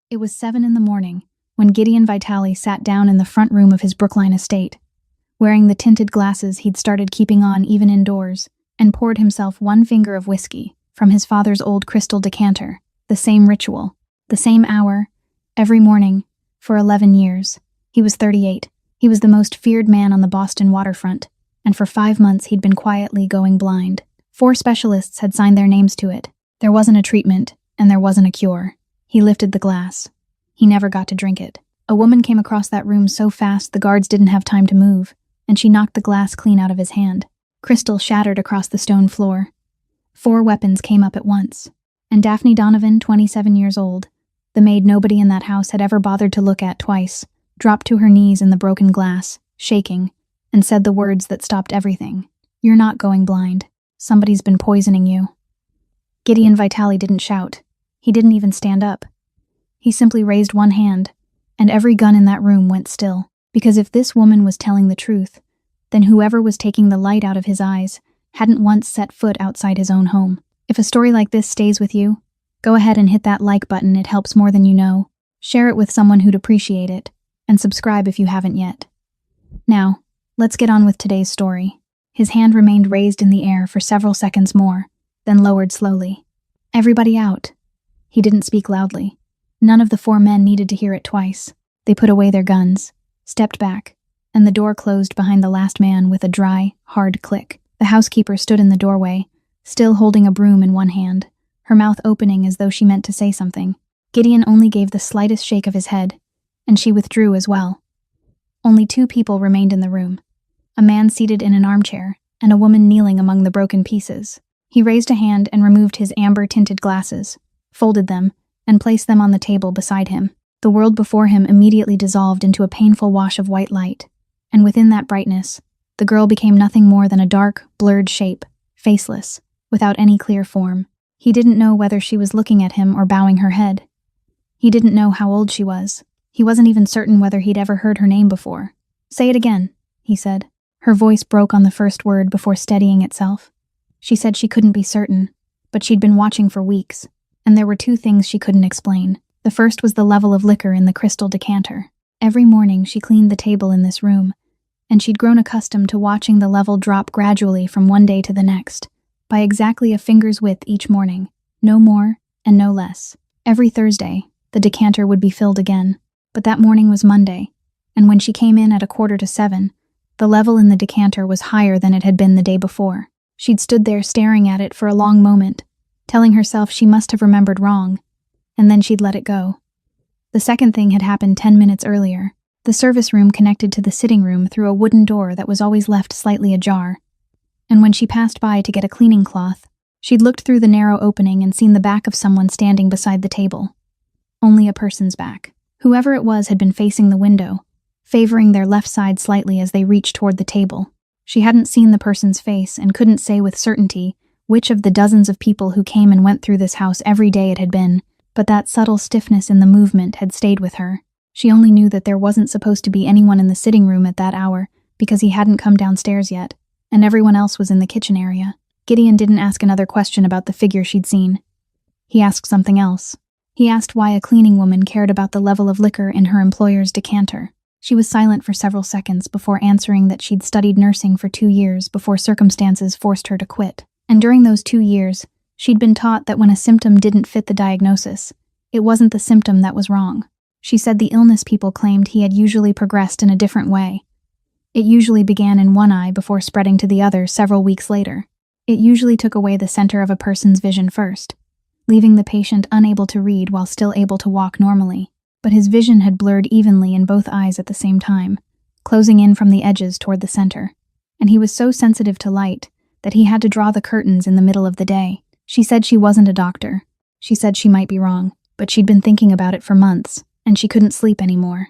It was 7 in the morning when Gideon Vitale sat down in the front room of his Brookline estate, wearing the tinted glasses he'd started keeping on even indoors, and poured himself one finger of whiskey from his father's old crystal decanter, the same ritual, the same hour, every morning, for 11 years. He was 38. He was the most feared man on the Boston waterfront, and for 5 months he'd been quietly going blind. 4 specialists had signed their names to it. There wasn't a treatment, and there wasn't a cure. He lifted the glass. He never got to drink it. A woman came across that room so fast the guards didn't have time to move, and she knocked the glass clean out of his hand. Crystal shattered across the stone floor. 4 weapons came up at once. And Daphne Donovan, 27 years old, the maid nobody in that house had ever bothered to look at twice, dropped to her knees in the broken glass, shaking, and said the words that stopped everything. "You're not going blind. Somebody's been poisoning you." Gideon Vitale didn't shout. He didn't even stand up. He simply raised one hand, and every gun in that room went still. Because if this woman was telling the truth, then whoever was taking the light out of his eyes hadn't once set foot outside his own home. If a story like this stays with you, go ahead and hit that like button. It helps more than you know. Share it with someone who'd appreciate it, and subscribe if you haven't yet. Now, let's get on with today's story. His hand remained raised in the air for several seconds more, then lowered slowly. "Everybody out." He didn't speak loudly. None of the 4 men needed to hear it twice. They put away their guns, stepped back, and the door closed behind the last man with a dry, hard click. The housekeeper stood in the doorway, still holding a broom in one hand, her mouth opening as though she meant to say something. Gideon only gave the slightest shake of his head, and she withdrew as well. Only 2 people remained in the room, a man seated in an armchair and a woman kneeling among the broken pieces. He raised a hand and removed his amber-tinted glasses, folded them, and placed them on the table beside him. The world before him immediately dissolved into a painful wash of white light, and within that brightness, the girl became nothing more than a dark, blurred shape, faceless, without any clear form. He didn't know whether she was looking at him or bowing her head. He didn't know how old she was. He wasn't even certain whether he'd ever heard her name before. "Say it again," he said. Her voice broke on the first word before steadying itself. She said she couldn't be certain, but she'd been watching for weeks, and there were 2 things she couldn't explain. The first was the level of liquor in the crystal decanter. Every morning she cleaned the table in this room, and she'd grown accustomed to watching the level drop gradually from one day to the next, by exactly a finger's width each morning, no more and no less. Every Thursday, the decanter would be filled again, but that morning was Monday, and when she came in at 6:45, the level in the decanter was higher than it had been the day before. She'd stood there staring at it for a long moment, telling herself she must have remembered wrong, and then she'd let it go. The second thing had happened 10 minutes earlier. The service room connected to the sitting room through a wooden door that was always left slightly ajar, and when she passed by to get a cleaning cloth, she'd looked through the narrow opening and seen the back of someone standing beside the table. Only a person's back. Whoever it was had been facing the window, favoring their left side slightly as they reached toward the table. She hadn't seen the person's face and couldn't say with certainty which of the dozens of people who came and went through this house every day it had been, but that subtle stiffness in the movement had stayed with her. She only knew that there wasn't supposed to be anyone in the sitting room at that hour because he hadn't come downstairs yet, and everyone else was in the kitchen area. Gideon didn't ask another question about the figure she'd seen. He asked something else. He asked why a cleaning woman cared about the level of liquor in her employer's decanter. She was silent for several seconds before answering that she'd studied nursing for 2 years before circumstances forced her to quit. And during those 2 years, she'd been taught that when a symptom didn't fit the diagnosis, it wasn't the symptom that was wrong. She said the illness people claimed he had usually progressed in a different way. It usually began in one eye before spreading to the other several weeks later. It usually took away the center of a person's vision first, leaving the patient unable to read while still able to walk normally. But his vision had blurred evenly in both eyes at the same time, closing in from the edges toward the center. And he was so sensitive to light that he had to draw the curtains in the middle of the day. She said she wasn't a doctor. She said she might be wrong, but she'd been thinking about it for months, and she couldn't sleep anymore.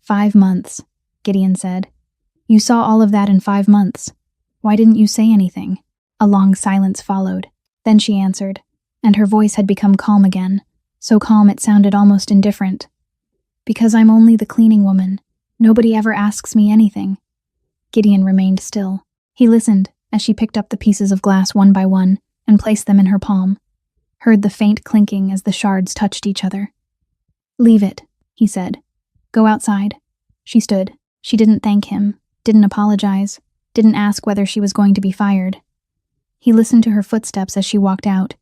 5 months, Gideon said. You saw all of that in 5 months. Why didn't you say anything? A long silence followed. Then she answered, and her voice had become calm again, so calm it sounded almost indifferent. Because I'm only the cleaning woman. Nobody ever asks me anything. Gideon remained still. He listened as she picked up the pieces of glass one by one and placed them in her palm, heard the faint clinking as the shards touched each other. "Leave it," he said. "Go outside." She stood. She didn't thank him, didn't apologize, didn't ask whether she was going to be fired. He listened to her footsteps as she walked out,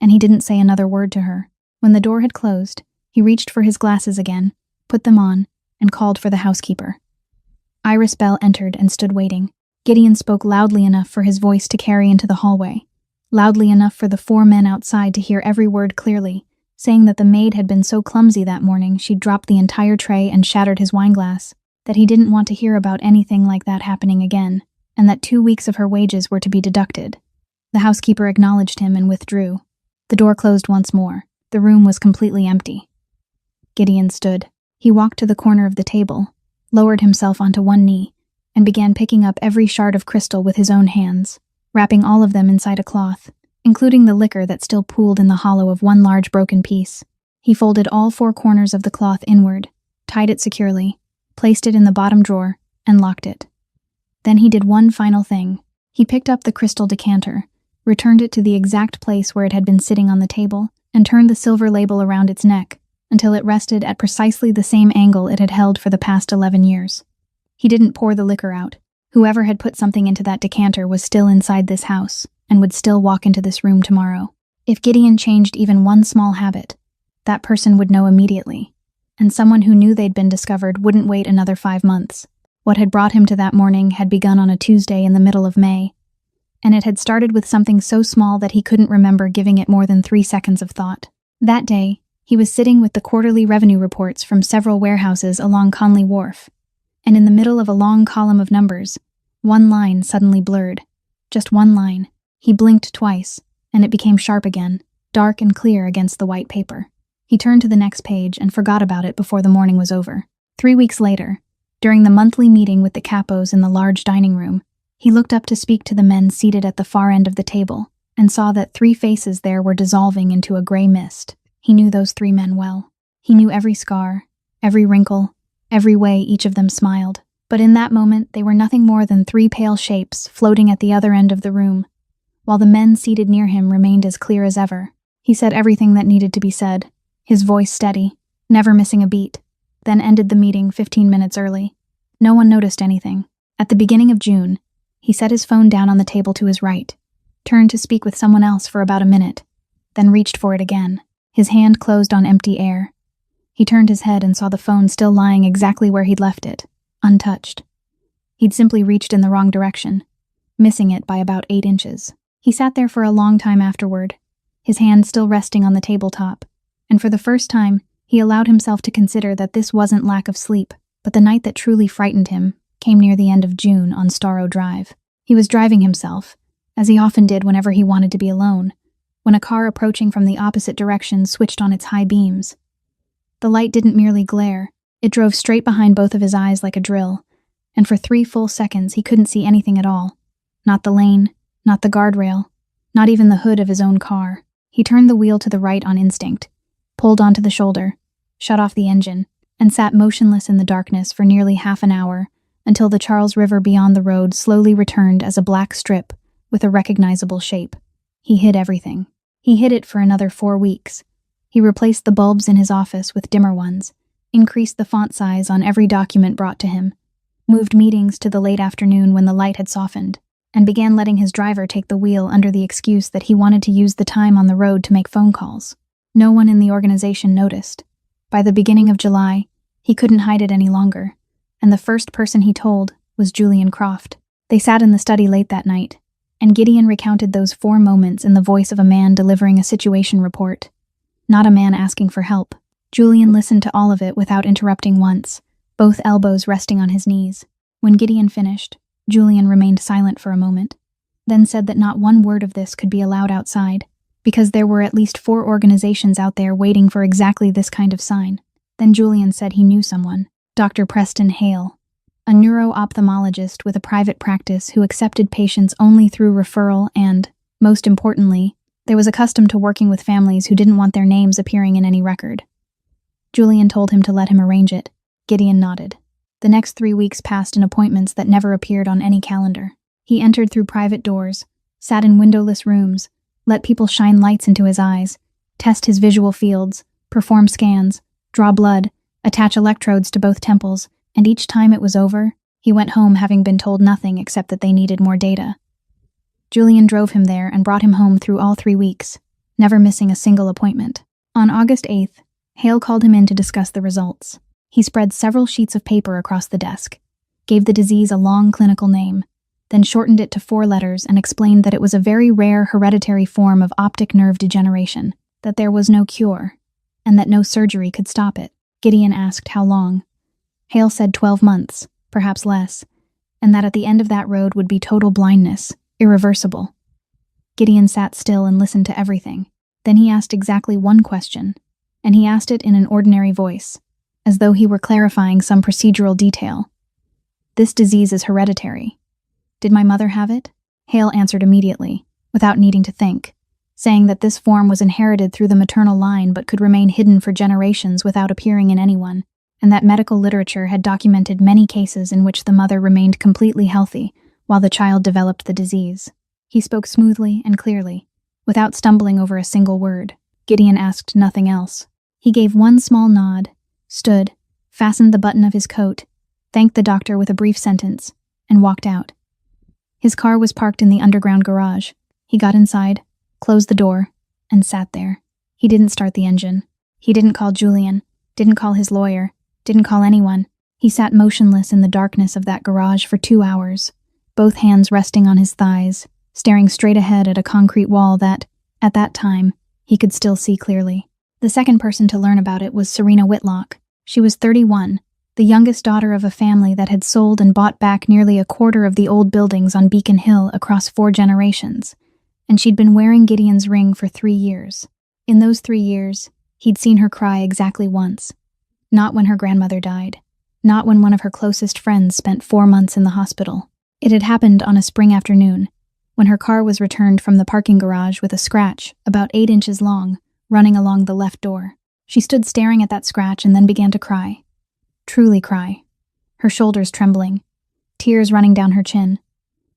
and he didn't say another word to her. When the door had closed, he reached for his glasses again, put them on, and called for the housekeeper. Iris Bell entered and stood waiting. Gideon spoke loudly enough for his voice to carry into the hallway, loudly enough for the 4 men outside to hear every word clearly, saying that the maid had been so clumsy that morning she'd dropped the entire tray and shattered his wineglass, that he didn't want to hear about anything like that happening again, and that 2 weeks of her wages were to be deducted. The housekeeper acknowledged him and withdrew. The door closed once more. The room was completely empty. Gideon stood. He walked to the corner of the table, lowered himself onto one knee, and began picking up every shard of crystal with his own hands, wrapping all of them inside a cloth, including the liquor that still pooled in the hollow of one large broken piece. He folded all 4 corners of the cloth inward, tied it securely, placed it in the bottom drawer, and locked it. Then he did one final thing. He picked up the crystal decanter, returned it to the exact place where it had been sitting on the table, and turned the silver label around its neck until it rested at precisely the same angle it had held for the past 11 years. He didn't pour the liquor out. Whoever had put something into that decanter was still inside this house and would still walk into this room tomorrow. If Gideon changed even one small habit, that person would know immediately, and someone who knew they'd been discovered wouldn't wait another 5 months. What had brought him to that morning had begun on a Tuesday in the middle of May, and it had started with something so small that he couldn't remember giving it more than 3 seconds of thought. That day, he was sitting with the quarterly revenue reports from several warehouses along Conley Wharf, and in the middle of a long column of numbers, one line suddenly blurred. Just one line. He blinked twice, and it became sharp again, dark and clear against the white paper. He turned to the next page and forgot about it before the morning was over. 3 weeks later, during the monthly meeting with the capos in the large dining room, he looked up to speak to the men seated at the far end of the table, and saw that 3 faces there were dissolving into a gray mist. He knew those 3 men well. He knew every scar, every wrinkle, every way each of them smiled. But in that moment, they were nothing more than 3 pale shapes floating at the other end of the room, while the men seated near him remained as clear as ever. He said everything that needed to be said, his voice steady, never missing a beat, then ended the meeting 15 minutes early. No one noticed anything. At the beginning of June, he set his phone down on the table to his right, turned to speak with someone else for about a minute, then reached for it again. His hand closed on empty air. He turned his head and saw the phone still lying exactly where he'd left it, untouched. He'd simply reached in the wrong direction, missing it by about 8 inches. He sat there for a long time afterward, his hand still resting on the tabletop, and for the first time, he allowed himself to consider that this wasn't lack of sleep, but the night that truly frightened him came near the end of June on Starrow Drive. He was driving himself, as he often did whenever he wanted to be alone, when a car approaching from the opposite direction switched on its high beams. The light didn't merely glare, it drove straight behind both of his eyes like a drill, and for 3 full seconds he couldn't see anything at all. Not the lane, not the guardrail, not even the hood of his own car. He turned the wheel to the right on instinct, pulled onto the shoulder, shut off the engine, and sat motionless in the darkness for nearly half an hour, until the Charles River beyond the road slowly returned as a black strip with a recognizable shape. He hid everything. He hid it for another 4 weeks. He replaced the bulbs in his office with dimmer ones, increased the font size on every document brought to him, moved meetings to the late afternoon when the light had softened, and began letting his driver take the wheel under the excuse that he wanted to use the time on the road to make phone calls. No one in the organization noticed. By the beginning of July, he couldn't hide it any longer, and the first person he told was Julian Croft. They sat in the study late that night, and Gideon recounted those 4 moments in the voice of a man delivering a situation report, not a man asking for help. Julian listened to all of it without interrupting once, both elbows resting on his knees. When Gideon finished, Julian remained silent for a moment, then said that not one word of this could be allowed outside, because there were at least 4 organizations out there waiting for exactly this kind of sign. Then Julian said he knew someone, Dr. Preston Hale, a neuro-ophthalmologist with a private practice who accepted patients only through referral and, most importantly, there was accustomed to working with families who didn't want their names appearing in any record. Julian told him to let him arrange it. Gideon nodded. The next 3 weeks passed in appointments that never appeared on any calendar. He entered through private doors, sat in windowless rooms, let people shine lights into his eyes, test his visual fields, perform scans, draw blood, attach electrodes to both temples, and each time it was over, he went home having been told nothing except that they needed more data. Julian drove him there and brought him home through all 3 weeks, never missing a single appointment. On August 8th, Hale called him in to discuss the results. He spread several sheets of paper across the desk, gave the disease a long clinical name, then shortened it to 4 letters and explained that it was a very rare hereditary form of optic nerve degeneration, that there was no cure, and that no surgery could stop it. Gideon asked how long. Hale said 12 months, perhaps less, and that at the end of that road would be total blindness, irreversible. Gideon sat still and listened to everything. Then he asked exactly one question, and he asked it in an ordinary voice, as though he were clarifying some procedural detail. This disease is hereditary. Did my mother have it? Hale answered immediately, without needing to think, saying that this form was inherited through the maternal line but could remain hidden for generations without appearing in anyone, and that medical literature had documented many cases in which the mother remained completely healthy while the child developed the disease. He spoke smoothly and clearly, without stumbling over a single word. Gideon asked nothing else. He gave one small nod, stood, fastened the button of his coat, thanked the doctor with a brief sentence, and walked out. His car was parked in the underground garage. He got inside, closed the door, and sat there. He didn't start the engine. He didn't call Julian, didn't call his lawyer, didn't call anyone. He sat motionless in the darkness of that garage for 2 hours, both hands resting on his thighs, staring straight ahead at a concrete wall that, at that time, he could still see clearly. The second person to learn about it was Serena Whitlock. She was 31, the youngest daughter of a family that had sold and bought back nearly a quarter of the old buildings on Beacon Hill across 4 generations, and she'd been wearing Gideon's ring for 3 years. In those 3 years, he'd seen her cry exactly once. Not when her grandmother died. Not when one of her closest friends spent 4 months in the hospital. It had happened on a spring afternoon, when her car was returned from the parking garage with a scratch about 8 inches long, running along the left door. She stood staring at that scratch and then began to cry. Truly cry. Her shoulders trembling, tears running down her chin.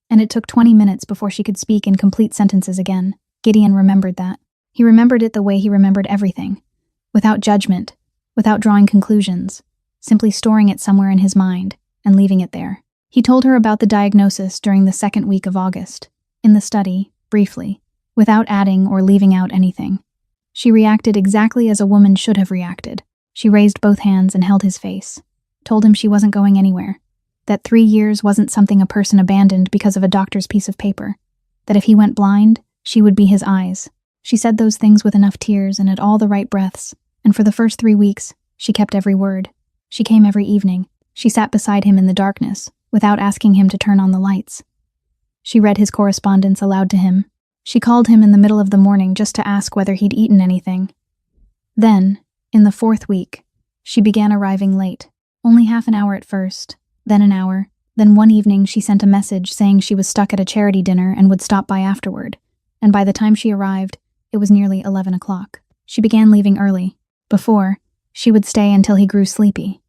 And it took 20 minutes before she could speak in complete sentences again. Gideon remembered that. He remembered it the way he remembered everything, without judgment, without drawing conclusions, simply storing it somewhere in his mind and leaving it there. He told her about the diagnosis during the 2nd week of August, in the study, briefly, without adding or leaving out anything. She reacted exactly as a woman should have reacted. She raised both hands and held his face, told him she wasn't going anywhere, that 3 years wasn't something a person abandoned because of a doctor's piece of paper, that if he went blind, she would be his eyes. She said those things with enough tears and at all the right breaths, and for the first 3 weeks, she kept every word. She came every evening. She sat beside him in the darkness, without asking him to turn on the lights. She read his correspondence aloud to him. She called him in the middle of the morning just to ask whether he'd eaten anything. Then, in the 4th week, she began arriving late. Only half an hour at first, then an hour, then one evening she sent a message saying she was stuck at a charity dinner and would stop by afterward, and by the time she arrived, it was nearly 11 o'clock. She began leaving early. Before, she would stay until he grew sleepy.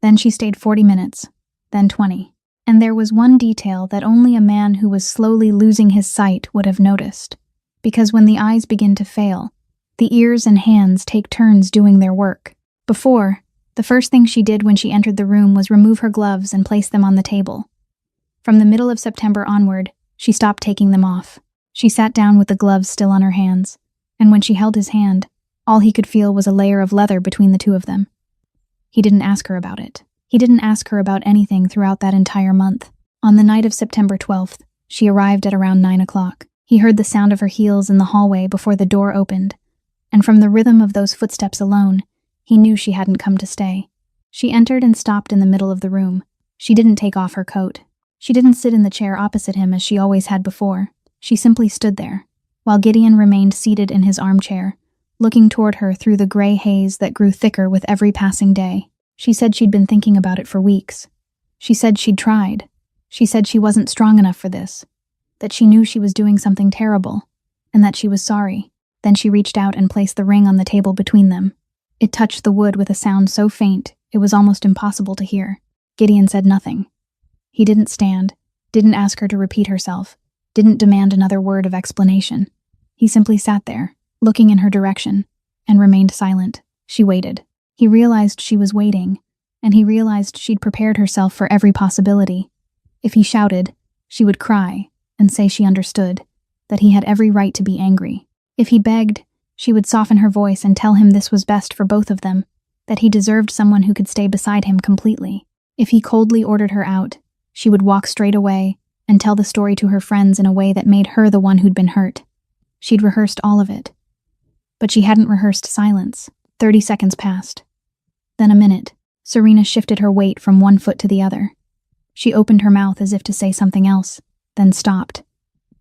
Then she stayed 40 minutes, then 20. And there was one detail that only a man who was slowly losing his sight would have noticed, because when the eyes begin to fail, the ears and hands take turns doing their work. Before, the first thing she did when she entered the room was remove her gloves and place them on the table. From the middle of September onward, she stopped taking them off. She sat down with the gloves still on her hands, and when she held his hand, all he could feel was a layer of leather between the two of them. He didn't ask her about it. He didn't ask her about anything throughout that entire month. On the night of September 12th, she arrived at around 9 o'clock. He heard the sound of her heels in the hallway before the door opened, and from the rhythm of those footsteps alone, he knew she hadn't come to stay. She entered and stopped in the middle of the room. She didn't take off her coat. She didn't sit in the chair opposite him as she always had before. She simply stood there, while Gideon remained seated in his armchair, looking toward her through the gray haze that grew thicker with every passing day. She said she'd been thinking about it for weeks. She said she'd tried. She said she wasn't strong enough for this, that she knew she was doing something terrible, and that she was sorry. Then she reached out and placed the ring on the table between them. It touched the wood with a sound so faint it was almost impossible to hear. Gideon said nothing. He didn't stand, didn't ask her to repeat herself, didn't demand another word of explanation. He simply sat there, looking in her direction, and remained silent. She waited. He realized she was waiting, and he realized she'd prepared herself for every possibility. If he shouted, she would cry and say she understood, that he had every right to be angry. If he begged, she would soften her voice and tell him this was best for both of them, that he deserved someone who could stay beside him completely. If he coldly ordered her out, she would walk straight away and tell the story to her friends in a way that made her the one who'd been hurt. She'd rehearsed all of it. But she hadn't rehearsed silence. 30 seconds passed. Then a minute. Serena shifted her weight from one foot to the other. She opened her mouth as if to say something else, then stopped.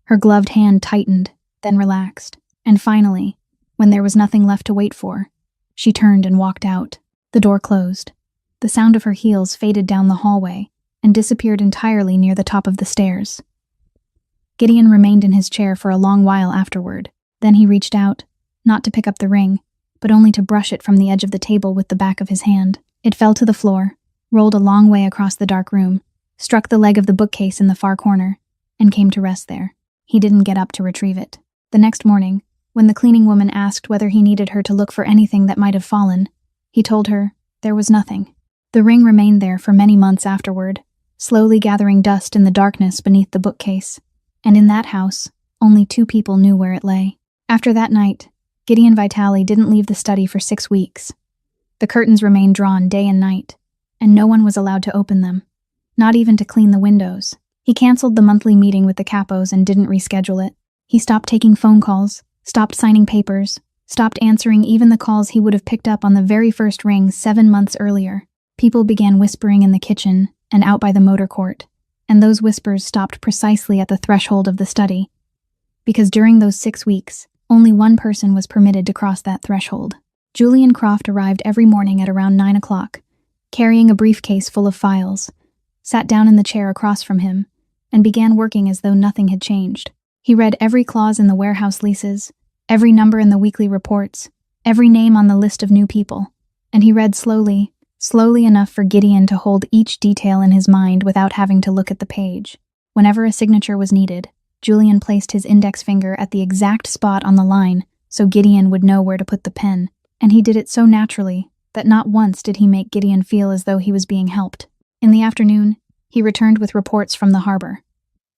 Her gloved hand tightened, then relaxed. And finally, when there was nothing left to wait for, she turned and walked out. The door closed. The sound of her heels faded down the hallway and disappeared entirely near the top of the stairs. Gideon remained in his chair for a long while afterward. Then he reached out, not to pick up the ring, but only to brush it from the edge of the table with the back of his hand. It fell to the floor, rolled a long way across the dark room, struck the leg of the bookcase in the far corner, and came to rest there. He didn't get up to retrieve it. The next morning, when the cleaning woman asked whether he needed her to look for anything that might have fallen, he told her there was nothing. The ring remained there for many months afterward, slowly gathering dust in the darkness beneath the bookcase, and in that house, only 2 people knew where it lay. After that night, Gideon Vitale didn't leave the study for 6 weeks. The curtains remained drawn day and night, and no one was allowed to open them, not even to clean the windows. He canceled the monthly meeting with the capos and didn't reschedule it. He stopped taking phone calls, stopped signing papers, stopped answering even the calls he would have picked up on the very first ring 7 months earlier. People began whispering in the kitchen and out by the motor court, and those whispers stopped precisely at the threshold of the study, because during those 6 weeks, only one person was permitted to cross that threshold. Julian Croft arrived every morning at around 9 o'clock, carrying a briefcase full of files, sat down in the chair across from him, and began working as though nothing had changed. He read every clause in the warehouse leases, every number in the weekly reports, every name on the list of new people, and he read slowly enough for Gideon to hold each detail in his mind without having to look at the page. Whenever a signature was needed, Julian placed his index finger at the exact spot on the line so Gideon would know where to put the pen, and he did it so naturally that not once did he make Gideon feel as though he was being helped. In the afternoon, he returned with reports from the harbor.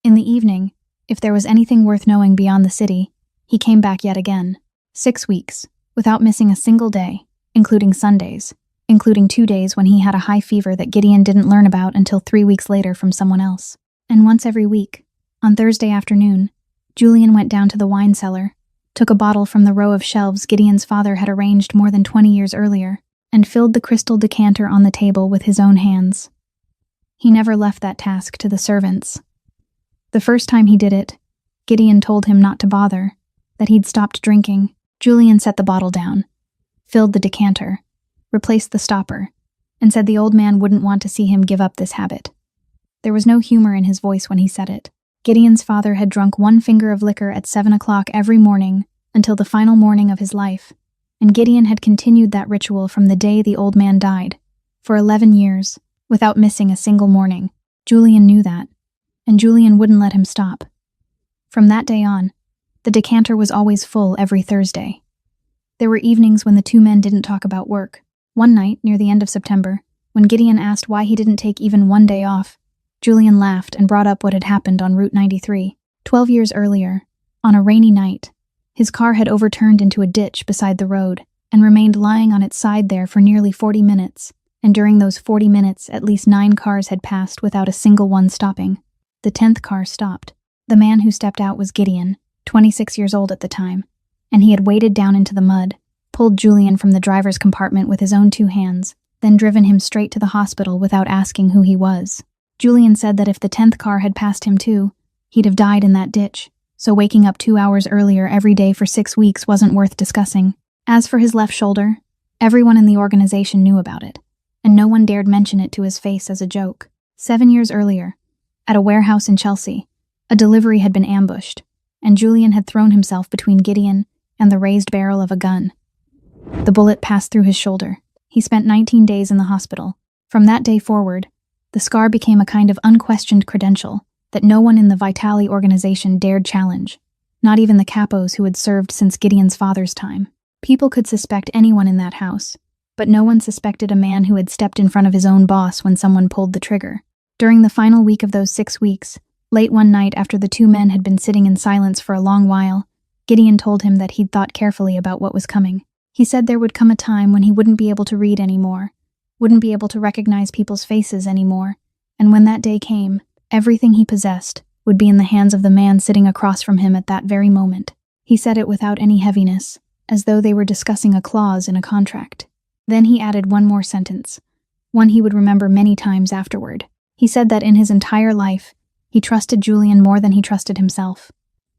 In the evening, if there was anything worth knowing beyond the city, he came back yet again. 6 weeks, without missing a single day, including Sundays, including 2 days when he had a high fever that Gideon didn't learn about until 3 weeks later from someone else. And once every week, on Thursday afternoon, Julian went down to the wine cellar, took a bottle from the row of shelves Gideon's father had arranged more than 20 years earlier, and filled the crystal decanter on the table with his own hands. He never left that task to the servants. The first time he did it, Gideon told him not to bother, that he'd stopped drinking. Julian set the bottle down, filled the decanter, replaced the stopper, and said the old man wouldn't want to see him give up this habit. There was no humor in his voice when he said it. Gideon's father had drunk 1 finger of liquor at 7 o'clock every morning until the final morning of his life, and Gideon had continued that ritual from the day the old man died, for 11 years, without missing a single morning. Julian knew that, and Julian wouldn't let him stop. From that day on, the decanter was always full every Thursday. There were evenings when the 2 men didn't talk about work. One night, near the end of September, when Gideon asked why he didn't take even 1 day off, Julian laughed and brought up what had happened on Route 93. 12 years earlier, on a rainy night, his car had overturned into a ditch beside the road and remained lying on its side there for nearly 40 minutes, and during those 40 minutes at least 9 cars had passed without a single one stopping. The 10th car stopped. The man who stepped out was Gideon, 26 years old at the time, and he had waded down into the mud, pulled Julian from the driver's compartment with his own 2 hands, then driven him straight to the hospital without asking who he was. Julian said that if the 10th car had passed him too, he'd have died in that ditch, so waking up 2 hours earlier every day for 6 weeks wasn't worth discussing. As for his left shoulder, everyone in the organization knew about it, and no one dared mention it to his face as a joke. 7 years earlier, at a warehouse in Chelsea, a delivery had been ambushed, and Julian had thrown himself between Gideon and the raised barrel of a gun. The bullet passed through his shoulder. He spent 19 days in the hospital. From that day forward, the scar became a kind of unquestioned credential that no one in the Vitale organization dared challenge, not even the capos who had served since Gideon's father's time. People could suspect anyone in that house, but no one suspected a man who had stepped in front of his own boss when someone pulled the trigger. During the final week of those 6 weeks, late one night after the two men had been sitting in silence for a long while, Gideon told him that he'd thought carefully about what was coming. He said there would come a time when he wouldn't be able to read anymore, wouldn't be able to recognize people's faces anymore, and when that day came, everything he possessed would be in the hands of the man sitting across from him at that very moment. He said it without any heaviness, as though they were discussing a clause in a contract. Then he added one more sentence, one he would remember many times afterward. He said that in his entire life, he trusted Julian more than he trusted himself.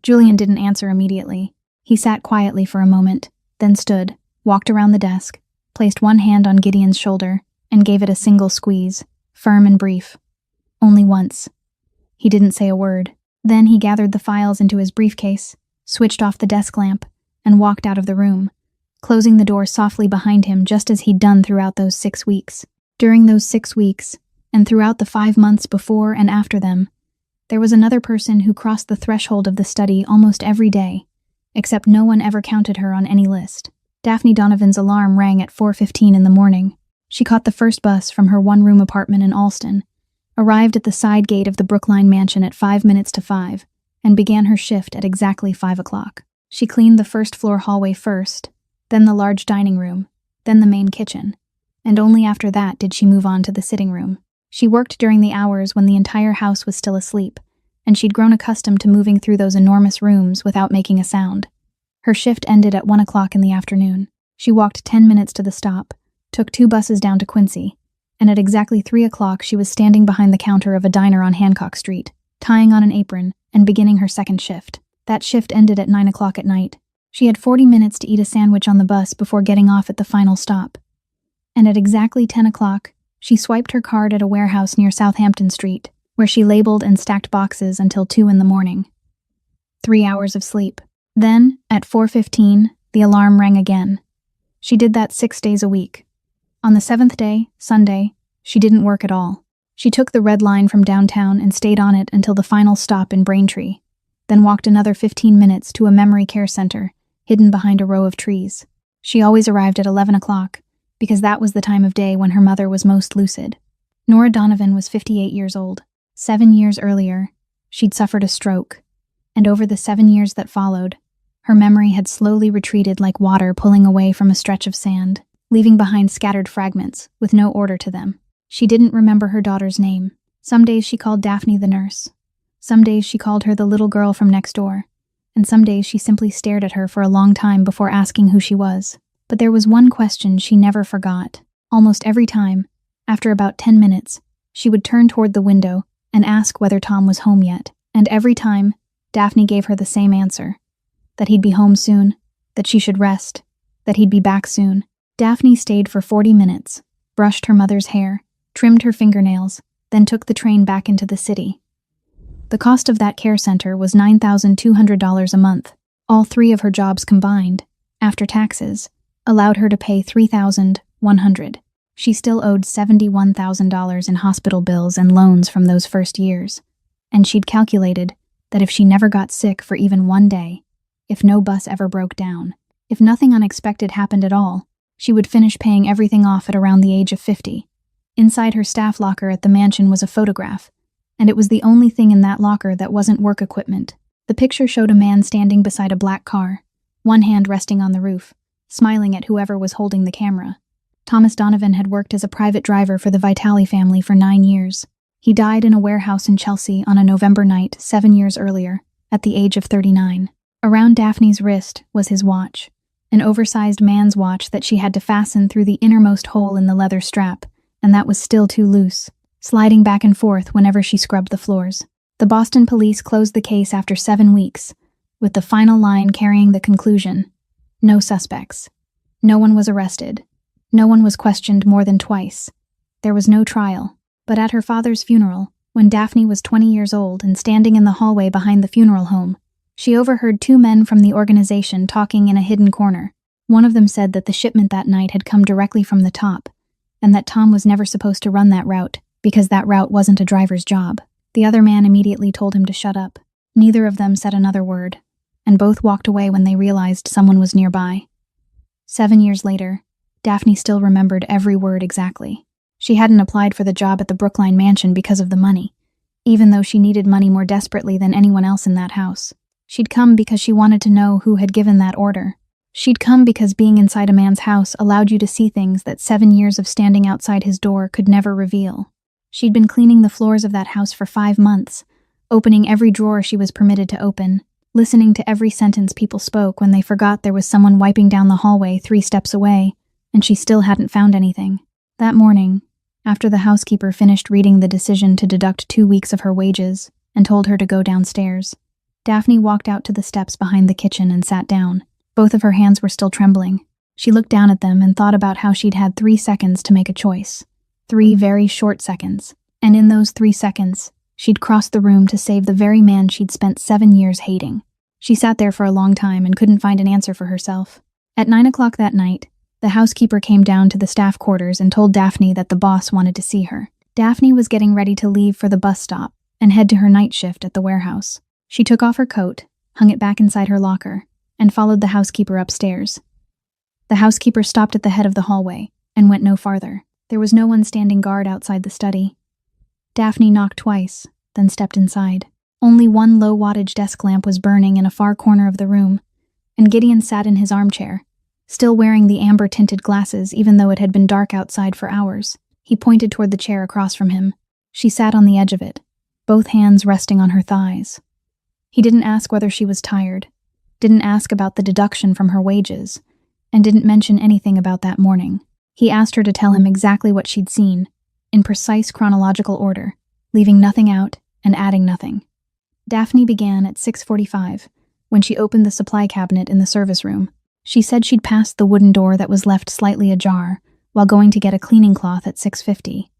Julian didn't answer immediately. He sat quietly for a moment, then stood, walked around the desk, placed one hand on Gideon's shoulder, and gave it a single squeeze, firm and brief. Only once. He didn't say a word. Then he gathered the files into his briefcase, switched off the desk lamp, and walked out of the room, closing the door softly behind him just as he'd done throughout those 6 weeks. During those 6 weeks, and throughout the 5 months before and after them, there was another person who crossed the threshold of the study almost every day, except no one ever counted her on any list. Daphne Donovan's alarm rang at 4:15 in the morning. She caught the first bus from her one-room apartment in Allston, arrived at the side gate of the Brookline mansion at 5 minutes to 5, and began her shift at exactly 5 o'clock. She cleaned the first-floor hallway first, then the large dining room, then the main kitchen, and only after that did she move on to the sitting room. She worked during the hours when the entire house was still asleep, and she'd grown accustomed to moving through those enormous rooms without making a sound. Her shift ended at 1 o'clock in the afternoon. She walked 10 minutes to the stop, took 2 buses down to Quincy, and at exactly 3 o'clock she was standing behind the counter of a diner on Hancock Street, tying on an apron and beginning her second shift. That shift ended at 9 o'clock at night. She had 40 minutes to eat a sandwich on the bus before getting off at the final stop. And at exactly 10 o'clock, she swiped her card at a warehouse near Southampton Street, where she labeled and stacked boxes until 2 in the morning. 3 hours of sleep. Then, at 4:15, the alarm rang again. She did that 6 days a week. On the 7th day, Sunday, she didn't work at all. She took the red line from downtown and stayed on it until the final stop in Braintree, then walked another 15 minutes to a memory care center, hidden behind a row of trees. She always arrived at 11 o'clock, because that was the time of day when her mother was most lucid. Nora Donovan was 58 years old. 7 years earlier, she'd suffered a stroke, and over the 7 years that followed, her memory had slowly retreated like water pulling away from a stretch of sand, leaving behind scattered fragments with no order to them. She didn't remember her daughter's name. Some days she called Daphne the nurse. Some days she called her the little girl from next door, and some days she simply stared at her for a long time before asking who she was. But there was one question she never forgot. Almost every time, after about 10 minutes, she would turn toward the window and ask whether Tom was home yet. And every time, Daphne gave her the same answer, that he'd be home soon, that she should rest, that he'd be back soon. Daphne stayed for 40 minutes, brushed her mother's hair, trimmed her fingernails, then took the train back into the city. The cost of that care center was $9,200 a month. All 3 of her jobs combined, after taxes, allowed her to pay $3,100. She still owed $71,000 in hospital bills and loans from those first years, and she'd calculated that if she never got sick for even one day, if no bus ever broke down, if nothing unexpected happened at all, she would finish paying everything off at around the age of 50. Inside her staff locker at the mansion was a photograph, and it was the only thing in that locker that wasn't work equipment. The picture showed a man standing beside a black car, one hand resting on the roof, smiling at whoever was holding the camera. Thomas Donovan had worked as a private driver for the Vitale family for 9 years. He died in a warehouse in Chelsea on a November night 7 years earlier, at the age of 39. Around Daphne's wrist was his watch, an oversized man's watch that she had to fasten through the innermost hole in the leather strap, and that was still too loose, sliding back and forth whenever she scrubbed the floors. The Boston police closed the case after 7 weeks, with the final line carrying the conclusion: no suspects. No one was arrested. No one was questioned more than twice. There was no trial. But at her father's funeral, when Daphne was 20 years old and standing in the hallway behind the funeral home, she overheard 2 men from the organization talking in a hidden corner. One of them said that the shipment that night had come directly from the top, and that Tom was never supposed to run that route, because that route wasn't a driver's job. The other man immediately told him to shut up. Neither of them said another word, and both walked away when they realized someone was nearby. 7 years later, Daphne still remembered every word exactly. She hadn't applied for the job at the Brookline mansion because of the money, even though she needed money more desperately than anyone else in that house. She'd come because she wanted to know who had given that order. She'd come because being inside a man's house allowed you to see things that 7 years of standing outside his door could never reveal. She'd been cleaning the floors of that house for 5 months, opening every drawer she was permitted to open, listening to every sentence people spoke when they forgot there was someone wiping down the hallway 3 steps away, and she still hadn't found anything. That morning, after the housekeeper finished reading the decision to deduct 2 weeks of her wages and told her to go downstairs, Daphne walked out to the steps behind the kitchen and sat down. Both of her hands were still trembling. She looked down at them and thought about how she'd had 3 seconds to make a choice. 3 very short seconds. And in those 3 seconds, she'd crossed the room to save the very man she'd spent 7 years hating. She sat there for a long time and couldn't find an answer for herself. At 9 o'clock that night, the housekeeper came down to the staff quarters and told Daphne that the boss wanted to see her. Daphne was getting ready to leave for the bus stop and head to her night shift at the warehouse. She took off her coat, hung it back inside her locker, and followed the housekeeper upstairs. The housekeeper stopped at the head of the hallway and went no farther. There was no one standing guard outside the study. Daphne knocked twice, then stepped inside. Only one low-wattage desk lamp was burning in a far corner of the room, and Gideon sat in his armchair, still wearing the amber-tinted glasses even though it had been dark outside for hours. He pointed toward the chair across from him. She sat on the edge of it, both hands resting on her thighs. He didn't ask whether she was tired, didn't ask about the deduction from her wages, and didn't mention anything about that morning. He asked her to tell him exactly what she'd seen, in precise chronological order, leaving nothing out and adding nothing. Daphne began at 6:45, when she opened the supply cabinet in the service room. She said she'd passed the wooden door that was left slightly ajar while going to get a cleaning cloth at 6:50.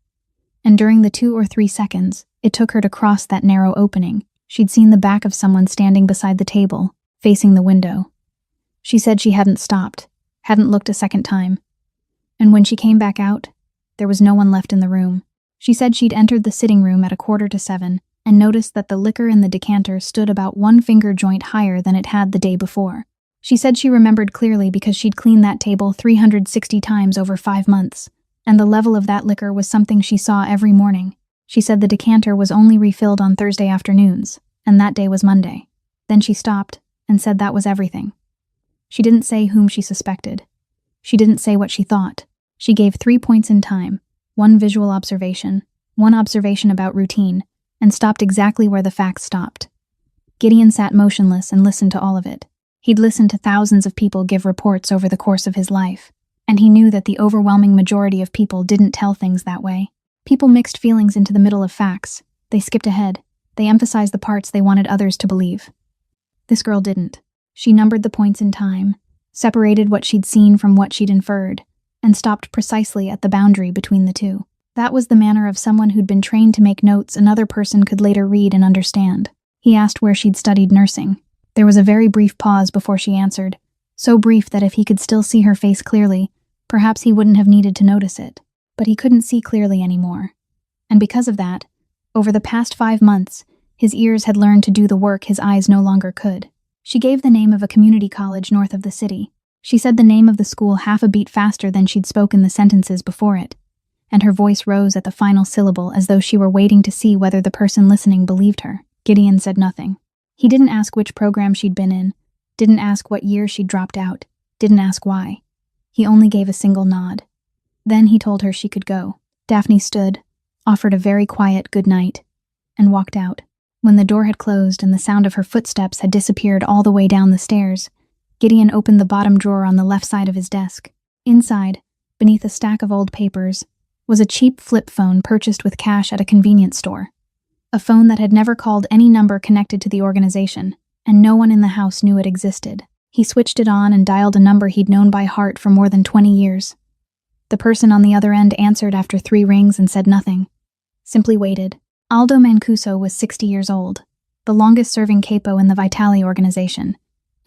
And during the 2 or 3 seconds it took her to cross that narrow opening, she'd seen the back of someone standing beside the table, facing the window. She said she hadn't stopped, hadn't looked a second time. And when she came back out, there was no one left in the room. She said she'd entered the sitting room at 6:45 and noticed that the liquor in the decanter stood about 1 finger joint higher than it had the day before. She said she remembered clearly because she'd cleaned that table 360 times over 5 months, and the level of that liquor was something she saw every morning. She said the decanter was only refilled on Thursday afternoons, and that day was Monday. Then she stopped and said that was everything. She didn't say whom she suspected. She didn't say what she thought. She gave 3 points in time, 1 visual observation, 1 observation about routine, and stopped exactly where the facts stopped. Gideon sat motionless and listened to all of it. He'd listened to thousands of people give reports over the course of his life, and he knew that the overwhelming majority of people didn't tell things that way. People mixed feelings into the middle of facts. They skipped ahead. They emphasized the parts they wanted others to believe. This girl didn't. She numbered the points in time, separated what she'd seen from what she'd inferred, and stopped precisely at the boundary between the two. That was the manner of someone who'd been trained to make notes another person could later read and understand. He asked where she'd studied nursing. There was a very brief pause before she answered, so brief that if he could still see her face clearly, perhaps he wouldn't have needed to notice it. But he couldn't see clearly anymore. And because of that, over the past 5 months, his ears had learned to do the work his eyes no longer could. She gave the name of a community college north of the city. She said the name of the school half a beat faster than she'd spoken the sentences before it, and her voice rose at the final syllable as though she were waiting to see whether the person listening believed her. Gideon said nothing. He didn't ask which program she'd been in, didn't ask what year she'd dropped out, didn't ask why. He only gave a single nod. Then he told her she could go. Daphne stood, offered a very quiet good night, and walked out. When the door had closed and the sound of her footsteps had disappeared all the way down the stairs, Gideon opened the bottom drawer on the left side of his desk. Inside, beneath a stack of old papers, was a cheap flip phone purchased with cash at a convenience store. A phone that had never called any number connected to the organization, and no one in the house knew it existed. He switched it on and dialed a number he'd known by heart for more than 20 years. The person on the other end answered after 3 rings and said nothing. Simply waited. Aldo Mancuso was 60 years old, the longest-serving capo in the Vitali organization,